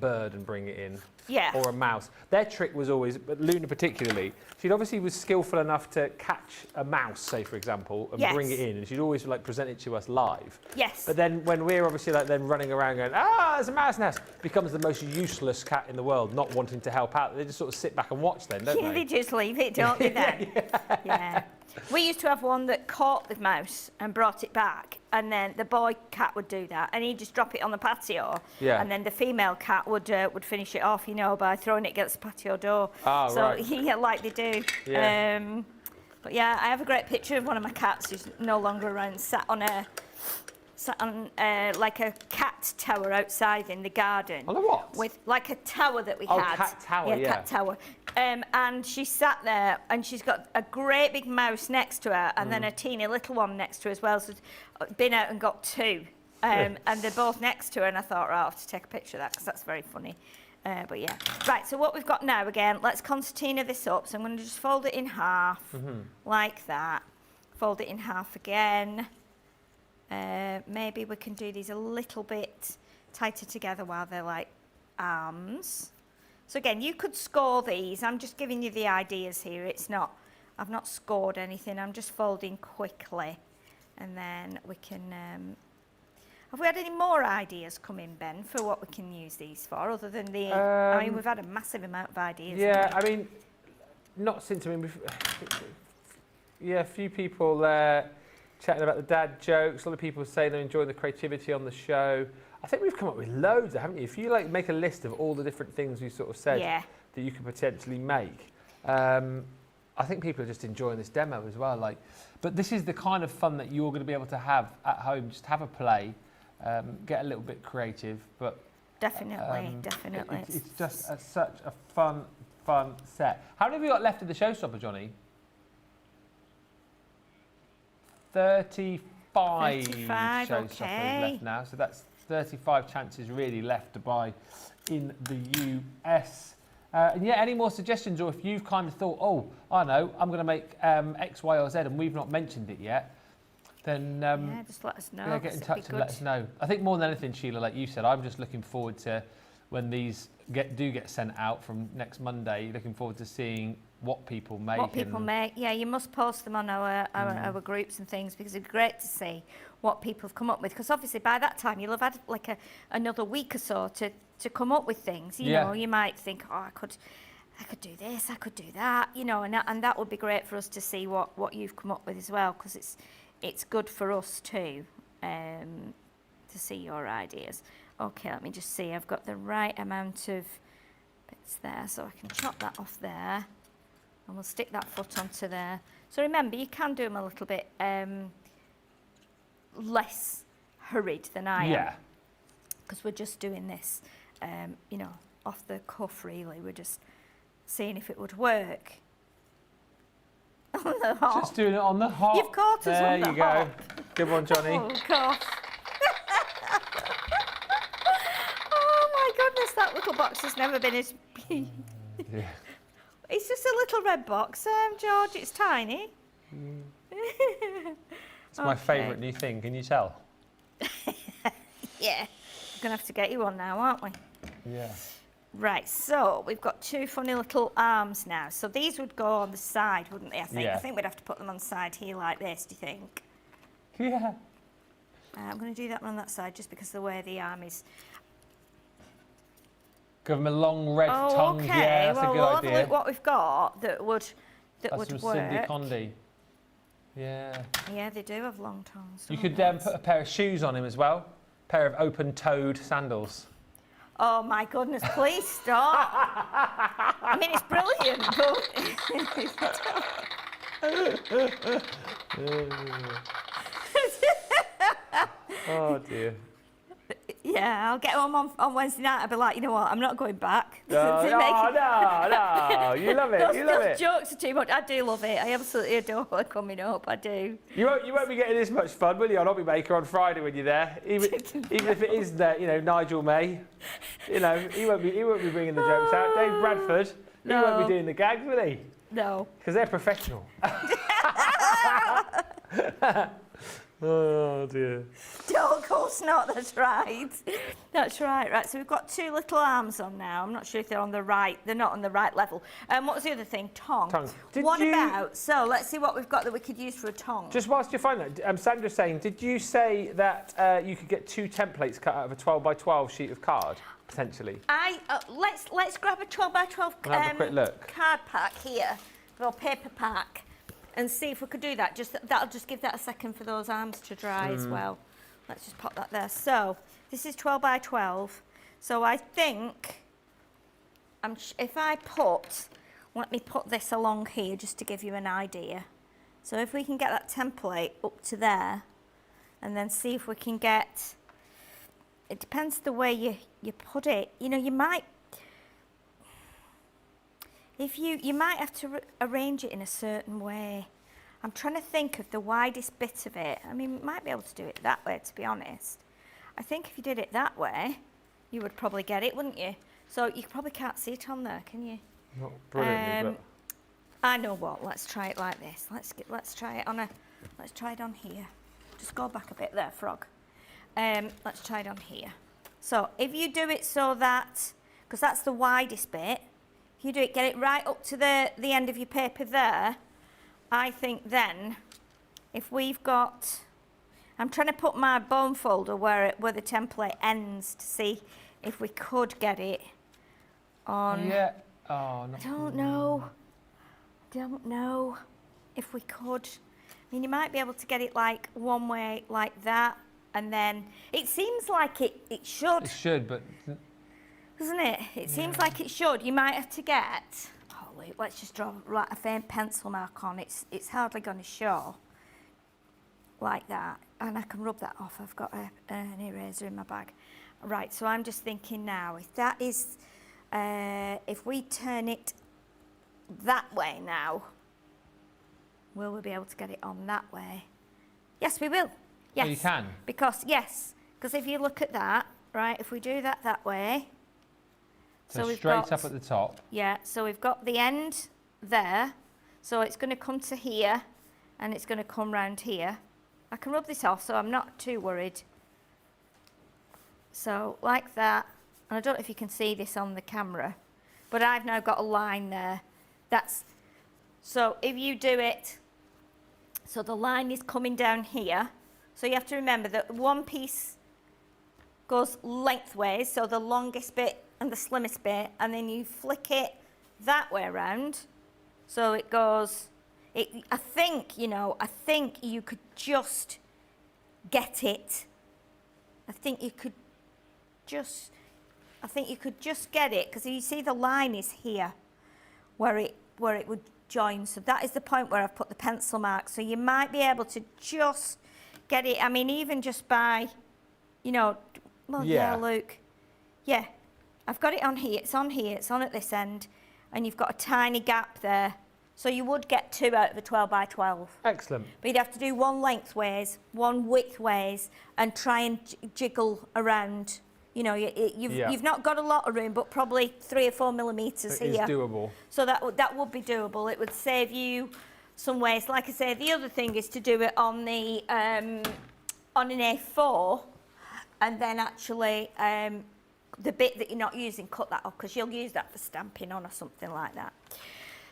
A: bird and bring it in.
B: Yeah.
A: Or a mouse. Their trick was always, but Luna particularly, she'd obviously was skillful enough to catch a mouse, say for example, and bring it in, and she'd always present it to us live.
B: Yes.
A: But then when we're obviously then running around going, there's a mouse nest, becomes the most useless cat in the world, not wanting to help out. They just sort of sit back and watch then, don't they?
B: They just leave it, don't they then? Yeah. We used to have one that caught the mouse and brought it back, and then the boy cat would do that, and he'd just drop it on the patio, and then the female cat would finish it off, by throwing it against the patio door.
A: Oh,
B: so
A: right.
B: yeah, like they do.
A: Yeah.
B: But yeah, I have a great picture of one of my cats who's no longer around, sat on like a cat tower outside in the garden.
A: On a what?
B: With like a tower that we had.
A: Cat tower, yeah.
B: Cat tower. And she sat there, and she's got a great big mouse next to her, and then a teeny little one next to her as well. So been out and got two, and they're both next to her. And I thought, right, I'll have to take a picture of that because that's very funny. But yeah, right. So what we've got now again, let's concertina this up. So I'm going to just fold it in half, like that. Fold it in half again. Maybe we can do these a little bit tighter together while they're like arms. So again, you could score these. I'm just giving you the ideas here. I've not scored anything. I'm just folding quickly. And then we can, have we had any more ideas come in, Ben, for what we can use these for, other than we've had a massive amount of ideas.
A: Yeah, not since, a few people chatting about the dad jokes. A lot of people say they're enjoying the creativity on the show. I think we've come up with loads, haven't you? If you make a list of all the different things you sort of said that you could potentially make, I think people are just enjoying this demo as well. But this is the kind of fun that you're going to be able to have at home. Just have a play, get a little bit creative. But
B: definitely.
A: It's just such a fun set. How many have we got left of the Showstopper, Johnny? 35 Showstoppers left now, so that's 35 chances really left to buy in the US. And yeah, any more suggestions, or if you've kind of thought, I know, I'm going to make X, Y, or Z, and we've not mentioned it yet, then
B: just let us know.
A: Yeah, get in touch and let us know. I think more than anything, Sheila, like you said, I'm just looking forward to when these do get sent out from next Monday. Looking forward to seeing what people make.
B: What people make, yeah. You must post them on our groups and things, because it'd be great to see what people have come up with. Because obviously by that time you'll have had another week or so to come up with things. You know, you might think, I could do this, I could do that. And that would be great for us to see what you've come up with as well, because it's good for us too to see your ideas. Okay, let me just see. I've got the right amount of bits there, so I can chop that off there. And we'll stick that foot onto there. So remember, you can do them a little bit less hurried than I am.
A: Yeah.
B: Because we're just doing this, off the cuff really. We're just seeing if it would work. On the hop.
A: Just doing it on the hop.
B: You've caught us on the hop.
A: There you go. Good one, Johnny.
B: Oh, gosh. Oh, my goodness, that little box has never been as big.
A: Yeah.
B: It's just a little red box, George. It's tiny.
A: It's my favourite new thing. Can you tell?
B: Yeah. We're going to have to get you one now, aren't we?
A: Yeah.
B: Right, so we've got two funny little arms now. So these would go on the side, wouldn't they, I think?
A: Yeah.
B: I think we'd have to put them on the side here like this, do you think?
A: Yeah.
B: I'm going to do that one on that side just because of the way the arm is.
A: Give them a long red tongue.
B: Okay.
A: Yeah, that's
B: well,
A: a good
B: we'll have
A: idea.
B: a look what we've got that would
A: That's from
B: work.
A: Cindy Condy. Yeah.
B: Yeah, they do have long tongues.
A: You
B: don't
A: could
B: they?
A: put a pair of shoes on him as well. A pair of open-toed sandals.
B: Oh my goodness, please stop. I mean, it's brilliant, but...
A: Oh dear.
B: Yeah, I'll get them on Wednesday night. I'll be like, you know what, I'm not going back.
A: No, you love it, you love it.
B: Those jokes are too much. I do love it. I absolutely adore it coming up, I do.
A: You won't be getting this much fun, will you, on Hobby Maker on Friday when you're there? Even if it is Nigel May, he won't be bringing the jokes out. Dave Bradford, he won't be doing the gags, will he?
B: No.
A: Because they're professional. Oh dear.
B: No, of course not. That's right. That's right. Right. So we've got two little arms on now. I'm not sure if they're on the right. They're not on the right level. What was the other thing? Tongue. What about? So let's see what we've got that we could use for a tongue.
A: Just whilst you find that, Sandra's saying, did you say that you could get 2 templates cut out of a 12 by 12 sheet of card potentially?
B: Let's grab a 12 by 12
A: Have a quick look.
B: card pack here, or paper pack. And see if we could do that. That'll just give that a second for those arms to dry as well. Let's just pop that there. So this is 12 by 12. So I think if I let me put this along here just to give you an idea. So if we can get that template up to there, and then see if we can get. It depends the way you put it. You know, you might. You might have to arrange it in a certain way. I'm trying to think of the widest bit of it. I mean, you might be able to do it that way, to be honest. I think if you did it that way, you would probably get it, wouldn't you? So you probably can't see it on there, can you?
A: Not brilliantly, but...
B: I know what. Let's try it like this. Let's try it on here. Just go back a bit there, Frog. Let's try it on here. So if you do it so that, because that's the widest bit. If you do it, get it right up to the end of your paper there, I think then, if we've got, I'm trying to put my bone folder where the template ends to see if we could get it on.
A: Yeah. Oh, no.
B: I don't know if we could. I mean, you might be able to get it like one way like that, and then it seems like it should.
A: It should, but...
B: Doesn't it? It seems like it should. You might have to get. Oh wait, let's just draw like a faint pencil mark on. It's hardly going to show. Like that, and I can rub that off. I've got an eraser in my bag. Right. So I'm just thinking now. If that is, if we turn it that way now, will we be able to get it on that way? Yes, we will. Yes.
A: Oh, you can.
B: Because if you look at that, right? If we do that way.
A: So straight up at the top.
B: Yeah, so we've got the end there. So it's going to come to here, and it's going to come round here. I can rub this off, so I'm not too worried. So like that. And I don't know if you can see this on the camera, but I've now got a line there. So if you do it, so the line is coming down here. So you have to remember that one piece goes lengthways, so the longest bit and the slimmest bit, and then you flick it that way around, so it goes. I think you could just get it. I think you could just get it, because you see the line is here, where it would join. So that is the point where I've put the pencil mark. So you might be able to just get it. I mean, even just by, well, yeah, Luke, yeah. I've got it on here, it's on at this end, and you've got a tiny gap there. So you would get 2 out of a 12 by 12.
A: Excellent.
B: But you'd have to do one lengthways, one widthways, and try and jiggle around. You know, you've not got a lot of room, but probably 3 or 4 millimetres here.
A: It is doable.
B: So that would be doable. It would save you some waste. Like I say, the other thing is to do it on the on an A4, and then actually the bit that you're not using, cut that off, because you'll use that for stamping on or something like that.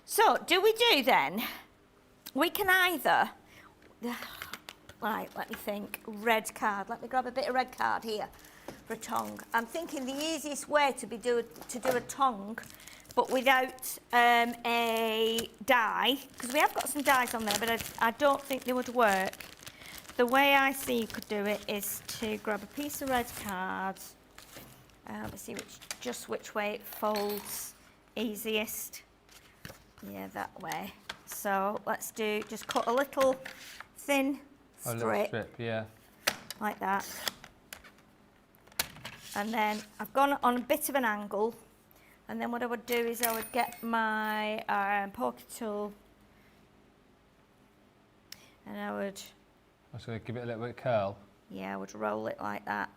B: So, do we do then? We can either, right, let me think, red card. Let me grab a bit of red card here for a tongue. I'm thinking the easiest way to do a tongue, but without a die, because we have got some dies on there, but I don't think they would work. The way I see you could do it is to grab a piece of red card. Let's see which way it folds easiest. Yeah, that way. So let's just cut a little thin strip.
A: A little strip, yeah.
B: Like that. And then I've gone on a bit of an angle. And then what I would do is I would get my poker tool. And I would...
A: So give it a little bit of curl.
B: Yeah, I would roll it like that.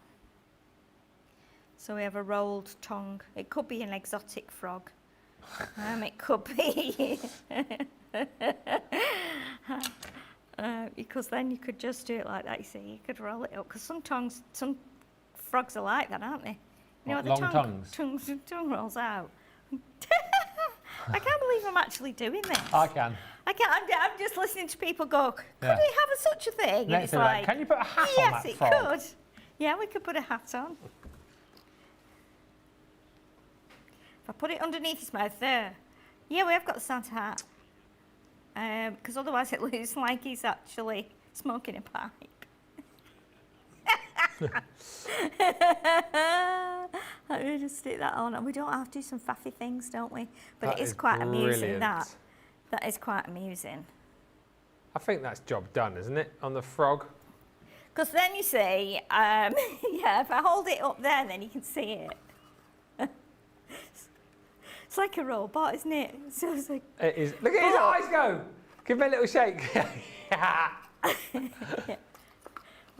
B: So we have a rolled tongue. It could be an exotic frog. It could be. Because then you could just do it like that, you see. You could roll it up. Because some frogs are like that, aren't they? You know,
A: long
B: tongue rolls out. I can't believe I'm actually doing this.
A: I can.
B: I'm just listening to people go, could we have such a thing?
A: And it's like, can you put a hat on that frog?
B: Yes, it could. Yeah, we could put a hat on. If I put it underneath his mouth there. Yeah, we have got the Santa hat. Because otherwise it looks like he's actually smoking a pipe. Let me just stick that on. And we don't have to do some faffy things, don't we? But it is quite amusing, that. That is quite amusing.
A: I think that's job done, isn't it, on the frog?
B: Because then you see, yeah, if I hold it up there, then you can see it. It's like a robot, isn't it? So it's like,
A: it is. Look at his eyes go. Give me a little shake.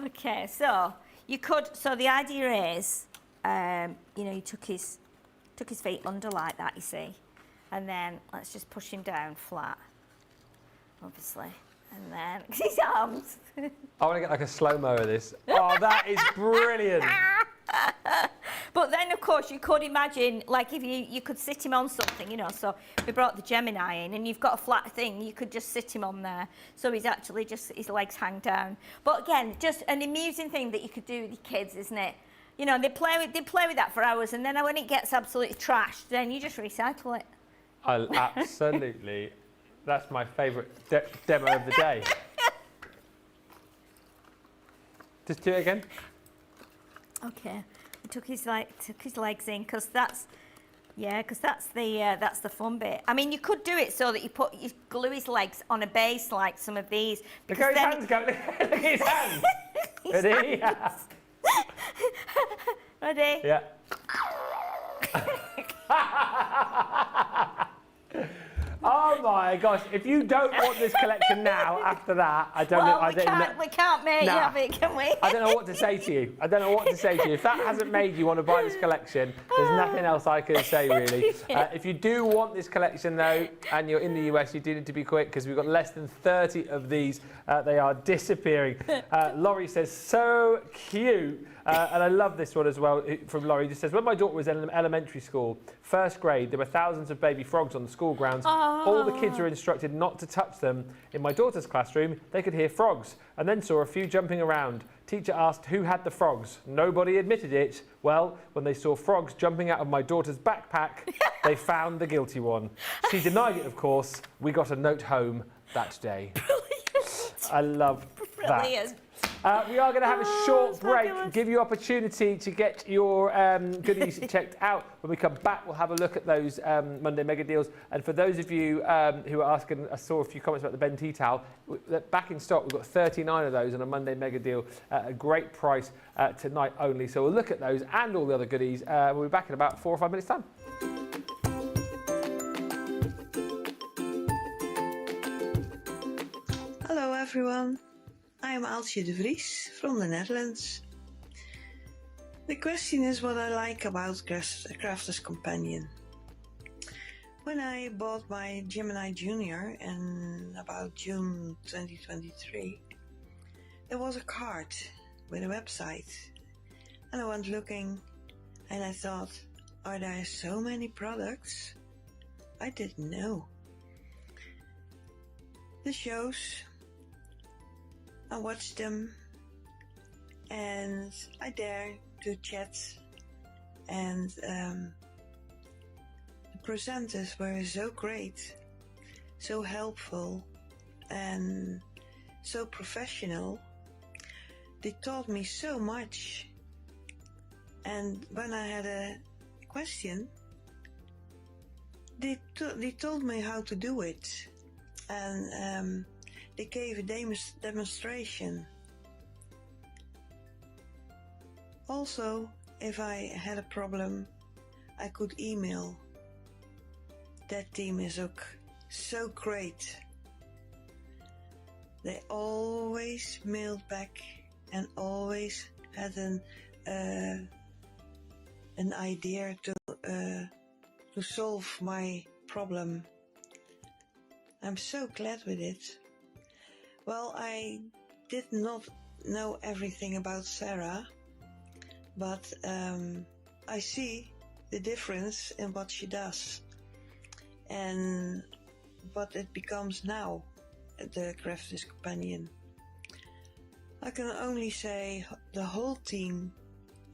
B: Okay, so you could. So the idea is, you know, you took his feet under like that, you see, and then let's just push him down flat, obviously, and then his arms.
A: I want to get like a slow-mo of this. Oh, that is brilliant.
B: But then, of course, you could imagine, like, if you could sit him on something, you know, so we brought the Gemini in, and you've got a flat thing, you could just sit him on there, so he's actually just, his legs hang down. But again, just an amusing thing that you could do with your kids, isn't it? You know, they play with that for hours, and then when it gets absolutely trashed, then you just recycle it.
A: Absolutely. That's my favourite demo of the day. Just do it again.
B: Okay. He took his legs in, because that's the fun bit. I mean, you could do it so that you glue his legs on a base like some of these.
A: Look how his hands go. Look at his hands. Ready? Yeah.
B: Ready?
A: Yeah. Oh my gosh! If you don't want this collection now, after that, I don't know.
B: We can't make you have it, can we?
A: I don't know what to say to you. If that hasn't made you want to buy this collection, there's nothing else I can say really. If you do want this collection though, and you're in the US, you do need to be quick because we've got less than 30 of these. They are disappearing. Laurie says, so cute. And I love this one as well from Laurie. Just says, when my daughter was in elementary school, first grade, there were thousands of baby frogs on the school grounds. All the kids were instructed not to touch them. In my daughter's classroom, they could hear frogs and then saw a few jumping around. Teacher asked who had the frogs. Nobody admitted it. Well, when they saw frogs jumping out of my daughter's backpack, they found the guilty one. She denied it, of course. We got a note home that day.
B: Brilliant.
A: I love that.
B: Brilliant.
A: We are going to have a short break, give you opportunity to get your goodies checked out. When we come back, we'll have a look at those Monday mega deals. And for those of you who are asking, I saw a few comments about the Ben tea towel. Back in stock, we've got 39 of those on a Monday mega deal at a great price tonight only. So we'll look at those and all the other goodies. We'll be back in about 4 or 5 minutes' time.
P: Hello everyone, I am Aaltje de Vries from the Netherlands. The question is what I like about Crafters Companion. When I bought my Gemini Junior in about June 2023, there was a card with a website and I went looking and I thought, are there so many products? I didn't know. The shows, I watched them and I dare to chat, and the presenters were so great, so helpful and so professional. They taught me so much, and when I had a question, they told me how to do it, and they gave a demonstration. Also, if I had a problem, I could email. That team is so great. They always mailed back and always had an idea to solve my problem. I'm so glad with it. Well, I did not know everything about Sarah, but I see the difference in what she does and what it becomes now, the Crafters Companion. I can only say the whole team,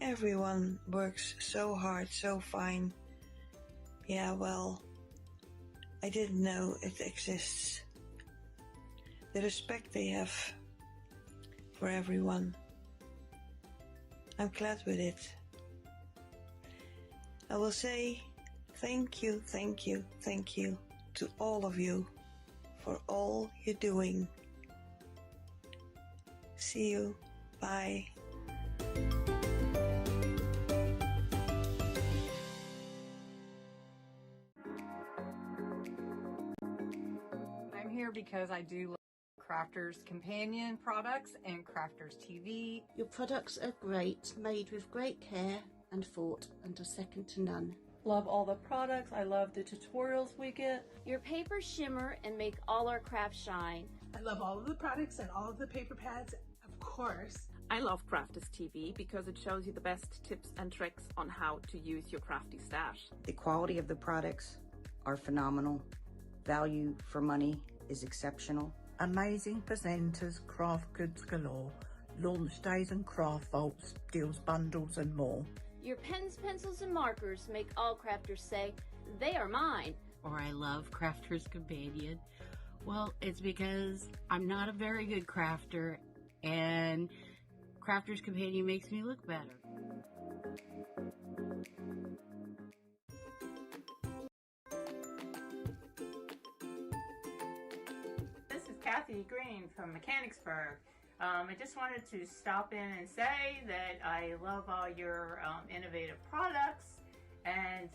P: everyone works so hard, so fine. Yeah, well, I didn't know it exists. The respect they have for everyone. I'm glad with it. I will say thank you, thank you, thank you to all of you for all you're doing. See you. Bye.
K: I'm here because I do love Crafters Companion products and Crafters TV.
L: Your products are great, made with great care and thought, and are second to none.
E: Love all the products. I love the tutorials we get.
M: Your papers shimmer and make all our crafts shine.
G: I love all of the products and all of the paper pads, of course.
D: I love Crafters TV because it shows you the best tips and tricks on how to use your crafty stash.
N: The quality of the products are phenomenal. Value for money is exceptional.
H: Amazing presenters, craft goods galore, launch days and craft vaults, deals bundles and more.
M: Your pens, pencils, and markers make all crafters say, they are mine.
O: Or I love Crafters Companion. Well, it's because I'm not a very good crafter, and Crafters Companion makes me look better.
Q: This is Kathy Green from Mechanicsburg. I just wanted to stop in and say that I love all your innovative products, and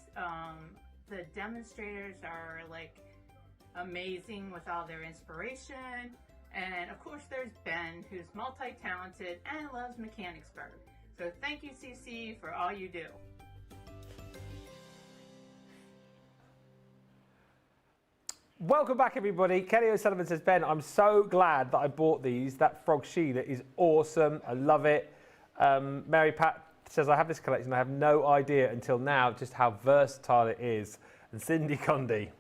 Q: the demonstrators are like amazing with all their inspiration. And of course there's Ben, who's multi-talented and loves Mechanicsburg. So thank you, CC, for all you do.
A: Welcome back, everybody. Kelly O'Sullivan says, Ben, I'm so glad that I bought these. That frog Sheila is awesome. I love it. Mary Pat says, I have this collection. I have no idea until now just how versatile it is. And Cindy Condy,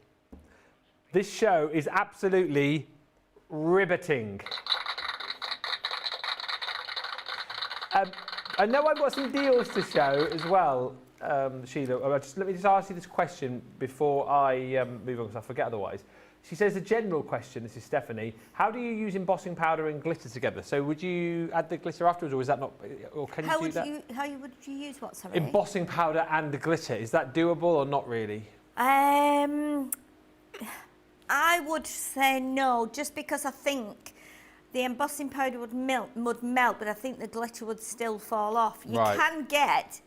A: this show is absolutely riveting. I know I've got some deals to show as well, Sheila. Let me just ask you this question before I move on, because I forget otherwise. She says a general question, this is Stephanie, how do you use embossing powder and glitter together? So would you add the glitter afterwards, or is that not, or can you do that?
B: How would you use what, sorry?
A: Embossing powder and the glitter, is that doable or not really?
B: I would say no, just because I think the embossing powder would melt, but I think the glitter would still fall off. You can get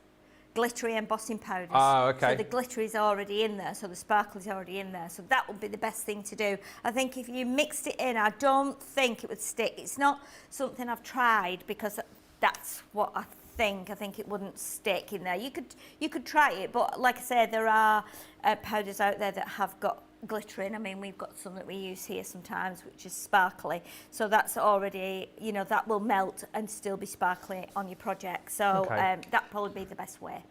B: glittery embossing powders.
A: Oh, okay.
B: So the glitter is already in there, so the sparkle is already in there. So that would be the best thing to do. I think if you mixed it in, I don't think it would stick. It's not something I've tried because that's what I think. I think it wouldn't stick in there. You could try it, but like I said, there are powders out there that have got glitter in. I mean, we've got some that we use here sometimes, which is sparkly. So that's already, you know, that will melt and still be sparkly on your project. So that'd probably be the best way.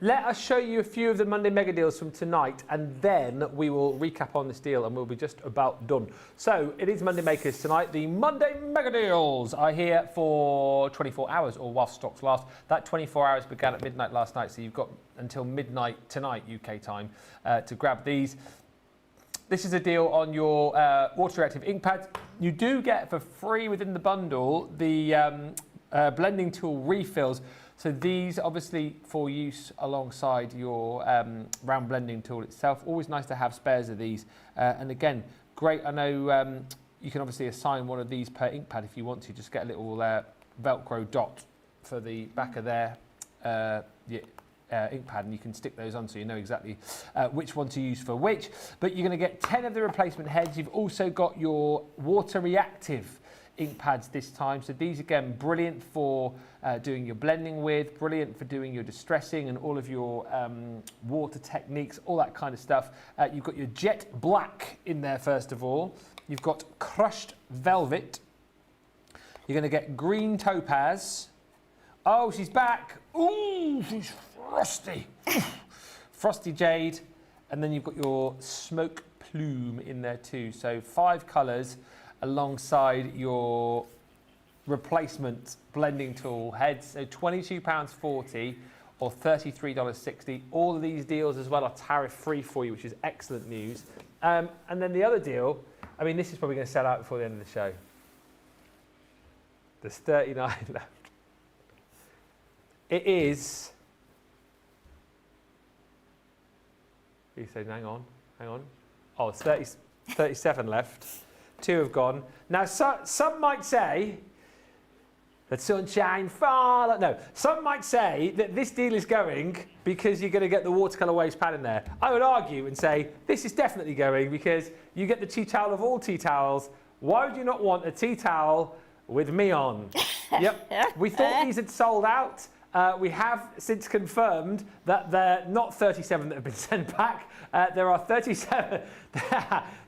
A: Let us show you a few of the Monday Mega Deals from tonight, and then we will recap on this deal and we'll be just about done. So it is Monday Makers tonight. The Monday Mega Deals are here for 24 hours or whilst stocks last. That 24 hours began at midnight last night, so you've got until midnight tonight UK time to grab these. This is a deal on your water reactive ink pads. You do get for free within the bundle the blending tool refills. So these obviously for use alongside your round blending tool itself. Always nice to have spares of these. And again, great. I know you can obviously assign one of these per ink pad if you want to. Just get a little Velcro dot for the back of their ink pad, and you can stick those on so you know exactly which one to use for which. But you're going to get 10 of the replacement heads. You've also got your water reactive ink pads this time. So these again, brilliant for doing your blending with, brilliant for doing your distressing and all of your water techniques, all that kind of stuff. You've got your jet black in there first of all. You've got crushed velvet. You're going to get green topaz. Oh, she's back. Ooh, she's frosty. Frosty jade. And then you've got your smoke plume in there too. So 5 colours alongside your replacement blending tool heads. So £22.40 or $33.60. All of these deals as well are tariff free for you, which is excellent news. And then the other deal, I mean, this is probably going to sell out before the end of the show. There's 39 left. It is. You said, hang on. Oh, it's 37 left. 2 have gone. Now, some might say that sunshine fall. No, some might say that this deal is going because you're going to get the watercolour waves pad in there. I would argue and say this is definitely going because you get the tea towel of all tea towels. Why would you not want a tea towel with me on? Yep. We thought these had sold out. We have since confirmed that they're not 37 that have been sent back. There are 37.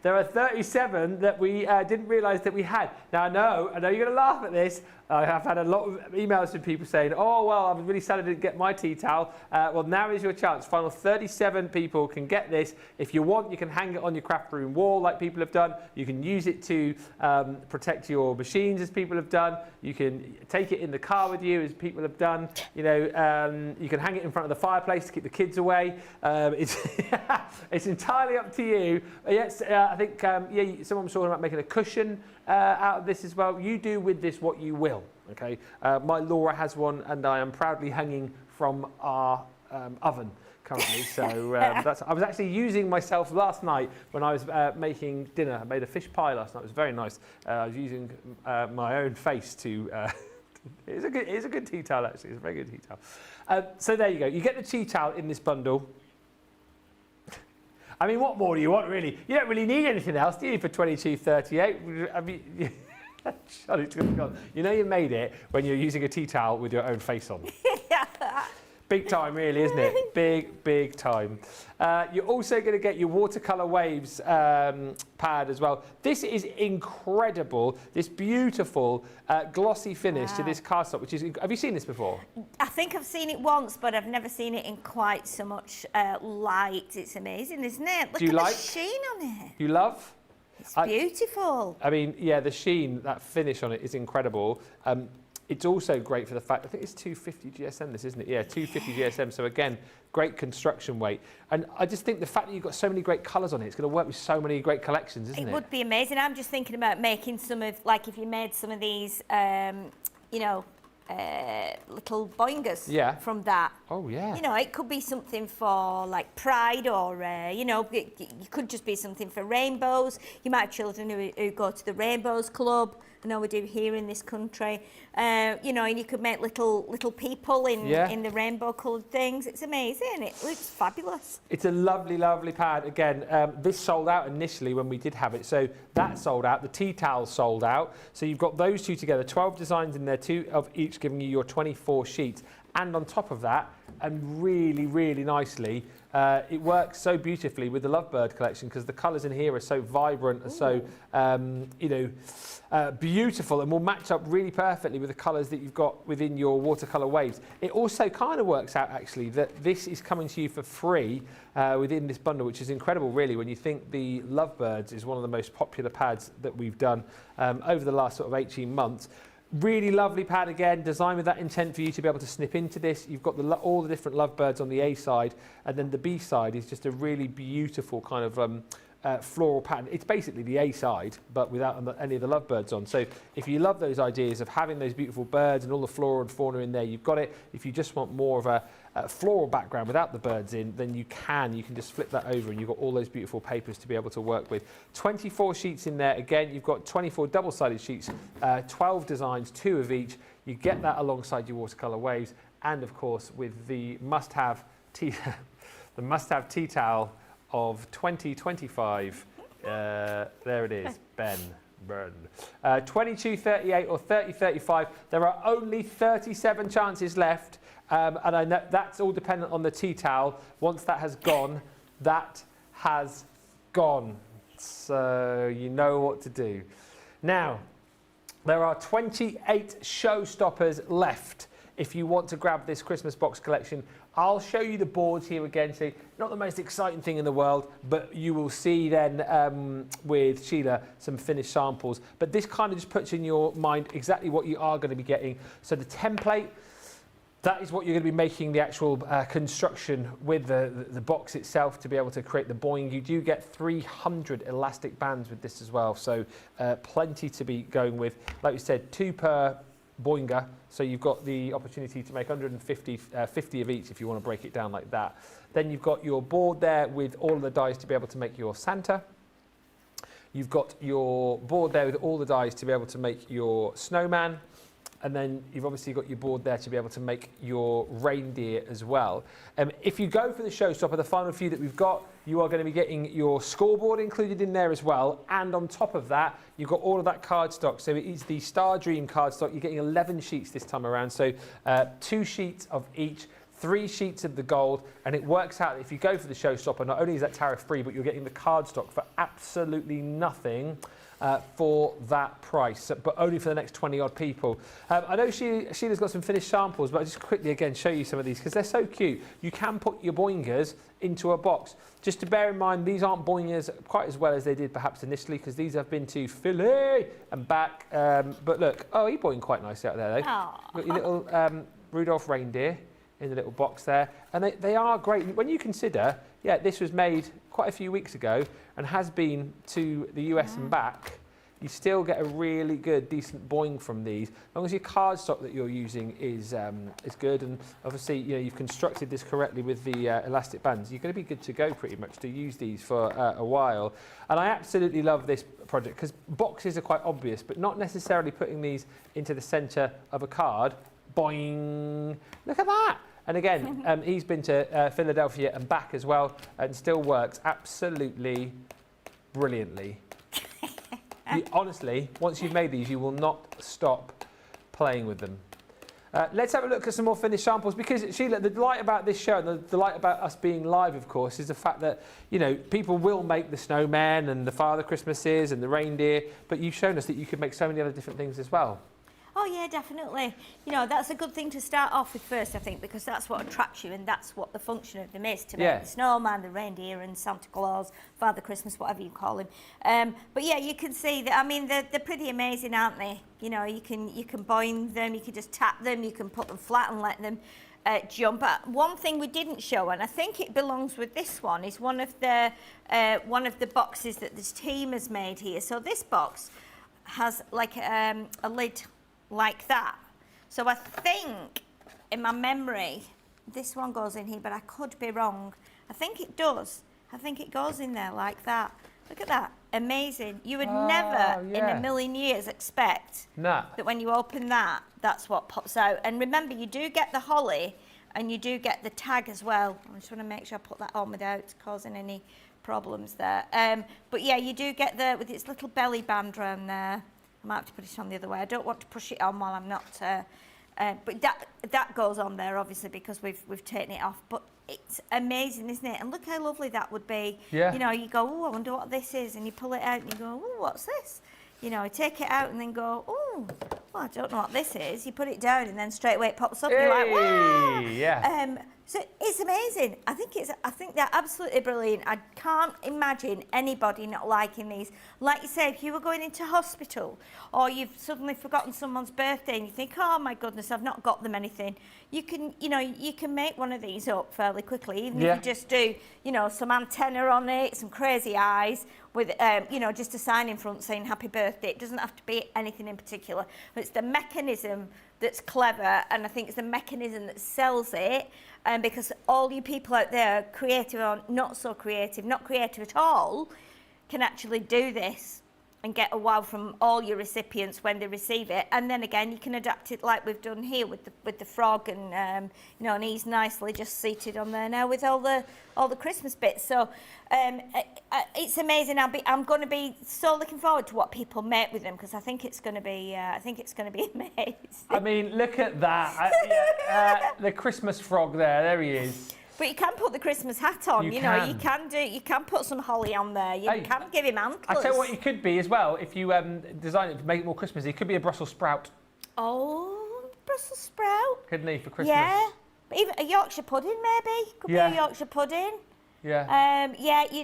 A: There are 37 that we didn't realise that we had. Now I know you're going to laugh at this. I have had a lot of emails from people saying, "Oh well, I'm really sad I didn't get my tea towel." Well, now is your chance. Final 37 people can get this. If you want, you can hang it on your craft room wall like people have done. You can use it to protect your machines as people have done. You can take it in the car with you as people have done. You know, you can hang it in front of the fireplace to keep the kids away. It's entirely up to you. Yes, I think someone was talking about making a cushion out of this as well. You do with this what you will. Okay, my Laura has one, and I am proudly hanging from our oven currently. So I was actually using myself last night when I was making dinner. I made a fish pie last night. It was very nice. I was using my own face to. It's a good tea towel actually. It's a very good tea towel. So there you go. You get the tea towel in this bundle. I mean, what more do you want, really? You don't really need anything else, do you, for $22.38? I mean, you know you made it when you're using a tea towel with your own face on. Big time, really, isn't it? Big time. You're also going to get your watercolour waves pad as well. This is incredible. This beautiful glossy finish to this cardstock, which is. Have you seen this before?
B: I think I've seen it once, but I've never seen it in quite so much light. It's amazing, isn't it? Look at the sheen on it.
A: You love?
B: It's beautiful.
A: I mean, yeah, the sheen, that finish on it is incredible. It's also great for the fact, I think it's 250 GSM this, isn't it? Yeah, 250 GSM. So again, great construction weight. And I just think the fact that you've got so many great colours on it, it's going to work with so many great collections, isn't it?
B: It would be amazing. I'm just thinking about making some of, like if you made some of these, you know, little boingers from that.
A: Oh, yeah.
B: You know, it could be something for like pride or, you know, it could just be something for rainbows. You might have children who go to the Rainbows Club. I know we do here in this country. You know, and you could make little people in the rainbow coloured things. It's amazing. It looks fabulous.
A: It's a lovely, lovely pad. Again, this sold out initially when we did have it. So that sold out. The tea towels sold out. So you've got those two together, 12 designs in there, 2 of each giving you your 24 sheets. And on top of that, and really, really nicely, it works so beautifully with the Lovebird collection because the colours in here are so vibrant and so, you know, beautiful and will match up really perfectly with the colours that you've got within your watercolour waves. It also kind of works out actually that this is coming to you for free within this bundle, which is incredible really when you think the Lovebirds is one of the most popular pads that we've done over the last sort of 18 months. Really lovely pad again, designed with that intent for you to be able to snip into this. You've got all the different Lovebirds on the A side, and then the B side is just a really beautiful kind of floral pattern. It's basically the A side, but without any of the Lovebirds on. So if you love those ideas of having those beautiful birds and all the flora and fauna in there, you've got it. If you just want more of a floral background without the birds in, then you can just flip that over and you've got all those beautiful papers to be able to work with. 24 sheets in there. Again, you've got 24 double-sided sheets, 12 designs, 2 of each. You get that alongside your watercolour waves, and of course with the must-have tea, the must-have tea towel of 2025. There it is, Ben. 2238 or 3035. There are only 37 chances left. And I know that's all dependent on the tea towel. Once that has gone, that has gone. So you know what to do. Now, there are 28 Showstoppers left if you want to grab this Christmas box collection. I'll show you the boards here again. So not the most exciting thing in the world, but you will see then with Sheila some finished samples. But this kind of just puts in your mind exactly what you are going to be getting. So the template, that is what you're going to be making the actual construction with the box itself to be able to create the boing. You do get 300 elastic bands with this as well, so plenty to be going with. Like we said, 2 per boinger, so you've got the opportunity to make 150 50 of each if you want to break it down like that. Then you've got your board there with all of the dies to be able to make your Santa. You've got your board there with all the dies to be able to make your snowman. And then you've obviously got your board there to be able to make your reindeer as well. If you go for the Showstopper, the final few that we've got, you are going to be getting your scoreboard included in there as well. And on top of that, you've got all of that cardstock. So it is the Star Dream cardstock. You're getting 11 sheets this time around. So 2 sheets of each, 3 sheets of the gold. And it works out that if you go for the Showstopper, not only is that tariff free, but you're getting the cardstock for absolutely nothing. For that price, but only for the next 20 odd people. I know Sheila's got some finished samples, but I'll just quickly again show you some of these because they're so cute. You can put your boingers into a box. Just to bear in mind, these aren't boingers quite as well as they did perhaps initially because these have been to Philly and back. But look, oh, he boinged quite nicely out there though. Got your little Rudolph reindeer in the little box there. And they are great. When you consider, yeah, this was made quite a few weeks ago and has been to the US and back, you still get a really good, decent boing from these. As long as your cardstock that you're using is good, and obviously you've constructed this correctly with the elastic bands, you're going to be good to go pretty much to use these for a while. And I absolutely love this project because boxes are quite obvious, but not necessarily putting these into the centre of a card. Boing! Look at that! And again, he's been to Philadelphia and back as well, and still works absolutely brilliantly. Honestly, once you've made these, you will not stop playing with them. Let's have a look at some more finished samples because, Sheila, the delight about this show and the delight about us being live, of course, is the fact that, people will make the snowman and the Father Christmases and the reindeer, but you've shown us that you could make so many other different things as well.
B: Oh yeah, definitely. You know, that's a good thing to start off with first, I think, because that's what attracts you and that's what the function of them is, to make the snowman, the reindeer and Santa Claus, Father Christmas, whatever you call him. But yeah, you can see that, I mean, they're pretty amazing, aren't they? You know, you can boing them, you can just tap them, you can put them flat and let them jump. One thing we didn't show, and I think it belongs with this one, is one of the boxes that this team has made here. So this box has like a lid like that. So I think, in my memory, this one goes in here, but I could be wrong. I think it does. I think it goes in there like that. Look at that. Amazing. You would never in a million years expect that when you open that, that's what pops out. And remember, you do get the holly and you do get the tag as well. I just want to make sure I put that on without causing any problems there. But yeah, you do get with its little belly band around there. I might have to put it on the other way. I don't want to push it on while I'm not, but that goes on there obviously because we've taken it off. But it's amazing, isn't it? And look how lovely that would be. Yeah. You know, you go, oh, I wonder what this is, and you pull it out and you go, oh, what's this? You know, you take it out and then go, oh, well, I don't know what this is. You put it down and then straight away it pops up and you're like, wow.
A: Yeah.
B: So it's amazing. I think they're absolutely brilliant. I can't imagine anybody not liking these. Like you say, if you were going into hospital or you've suddenly forgotten someone's birthday and you think, oh my goodness, I've not got them anything, you can make one of these up fairly quickly, even if you just do, some antenna on it, some crazy eyes with, just a sign in front saying happy birthday. It doesn't have to be anything in particular. But it's the mechanism that's clever, and I think it's the mechanism that sells it. Because all you people out there, creative or not so creative, not creative at all, can actually do this and get a wow from all your recipients when they receive it. And then again, you can adapt it like we've done here with the frog, and and he's nicely just seated on there now with all the Christmas bits. So it's amazing. I'm going to be so looking forward to what people make with them, because I think it's going to be amazing.
A: I mean, look at that. The Christmas frog there he is.
B: But you can put the Christmas hat on, you can put some holly on there, you can give him antlers.
A: I tell you what you could be as well, if you design it to make it more Christmassy, it could be a Brussels sprout.
B: Oh, Brussels sprout.
A: Couldn't he, for Christmas?
B: Yeah, but even a Yorkshire pudding maybe, could be a Yorkshire pudding.
A: Yeah.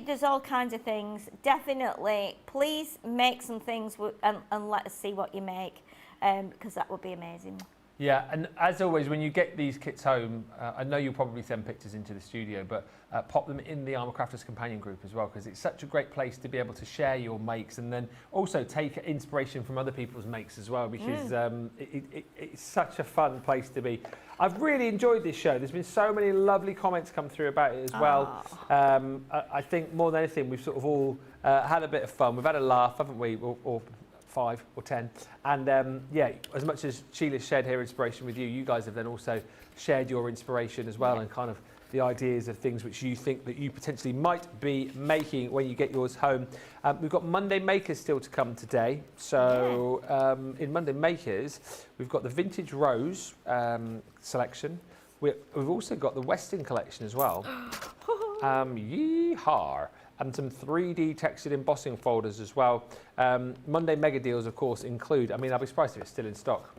B: There's all kinds of things. Definitely, please make some things and let us see what you make, because that would be amazing.
A: Yeah, and as always, when you get these kits home, I know you'll probably send pictures into the studio, but pop them in the Armour Crafters Companion group as well, because it's such a great place to be able to share your makes and then also take inspiration from other people's makes as well, because it's such a fun place to be. I've really enjoyed this show. There's been so many lovely comments come through about it as well. I think more than anything, we've sort of all had a bit of fun. We've had a laugh, haven't we? Or 5 or 10, and as much as Sheila shared her inspiration with you, you guys have then also shared your inspiration as well, and kind of the ideas of things which you think that you potentially might be making when you get yours home. We've got Monday Makers still to come today, so in Monday Makers we've got the Vintage Rose selection. We've also got the Western collection as well. Yeehaw! And some 3D textured embossing folders as well. Monday mega deals, of course, include, I mean, I'll be surprised if it's still in stock.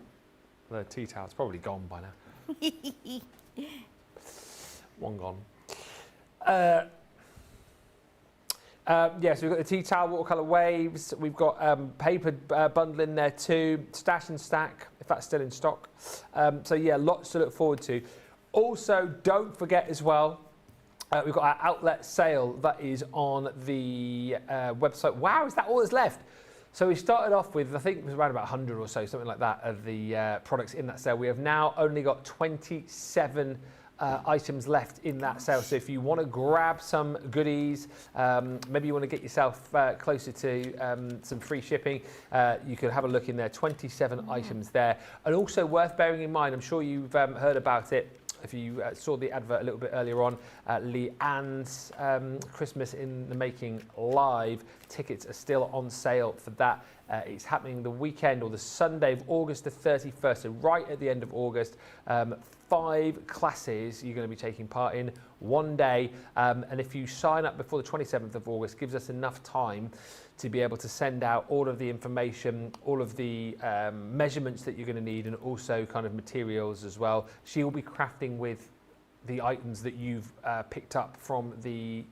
A: The tea towel's probably gone by now. One gone. So we've got the tea towel watercolour waves. We've got paper bundle in there too. Stash and stack, if that's still in stock. So yeah, lots to look forward to. Also, don't forget as well, we've got our outlet sale that is on the website. Wow, is that all that's left? So we started off with, I think it was around about 100 or so, something like that, of the products in that sale. We have now only got 27 items left in that sale. So if you want to grab some goodies, maybe you want to get yourself closer to some free shipping, you can have a look in there. 27 items there. And also worth bearing in mind, I'm sure you've heard about it, if you saw the advert a little bit earlier on, Leanne's Christmas in the Making Live tickets are still on sale for that. It's happening the weekend or the Sunday of August the 31st, so right at the end of August. 5 classes you're going to be taking part in one day, and if you sign up before the 27th of August, gives us enough time to be able to send out all of the information, all of the measurements that you're going to need, and also kind of materials as well. She will be crafting with the items that you've picked up from the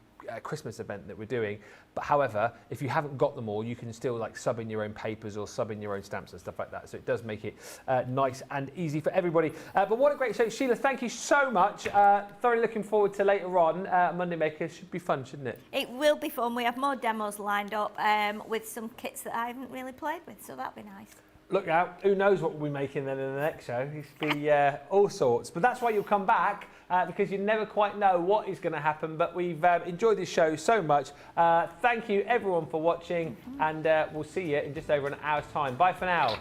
A: Christmas event that we're doing. But however, if you haven't got them all, you can still like sub in your own papers or sub in your own stamps and stuff like that. So it does make it nice and easy for everybody. But what a great show. Sheila, thank you so much. Thoroughly looking forward to later on. Monday Maker should be fun, shouldn't it?
B: It will be fun. We have more demos lined up with some kits that I haven't really played with, so that'll be nice.
A: Look out, who knows what we'll be making then in the next show. It could be all sorts. But that's why you'll come back, because you never quite know what is going to happen. But we've enjoyed this show so much. Thank you, everyone, for watching. And we'll see you in just over an hour's time. Bye for now.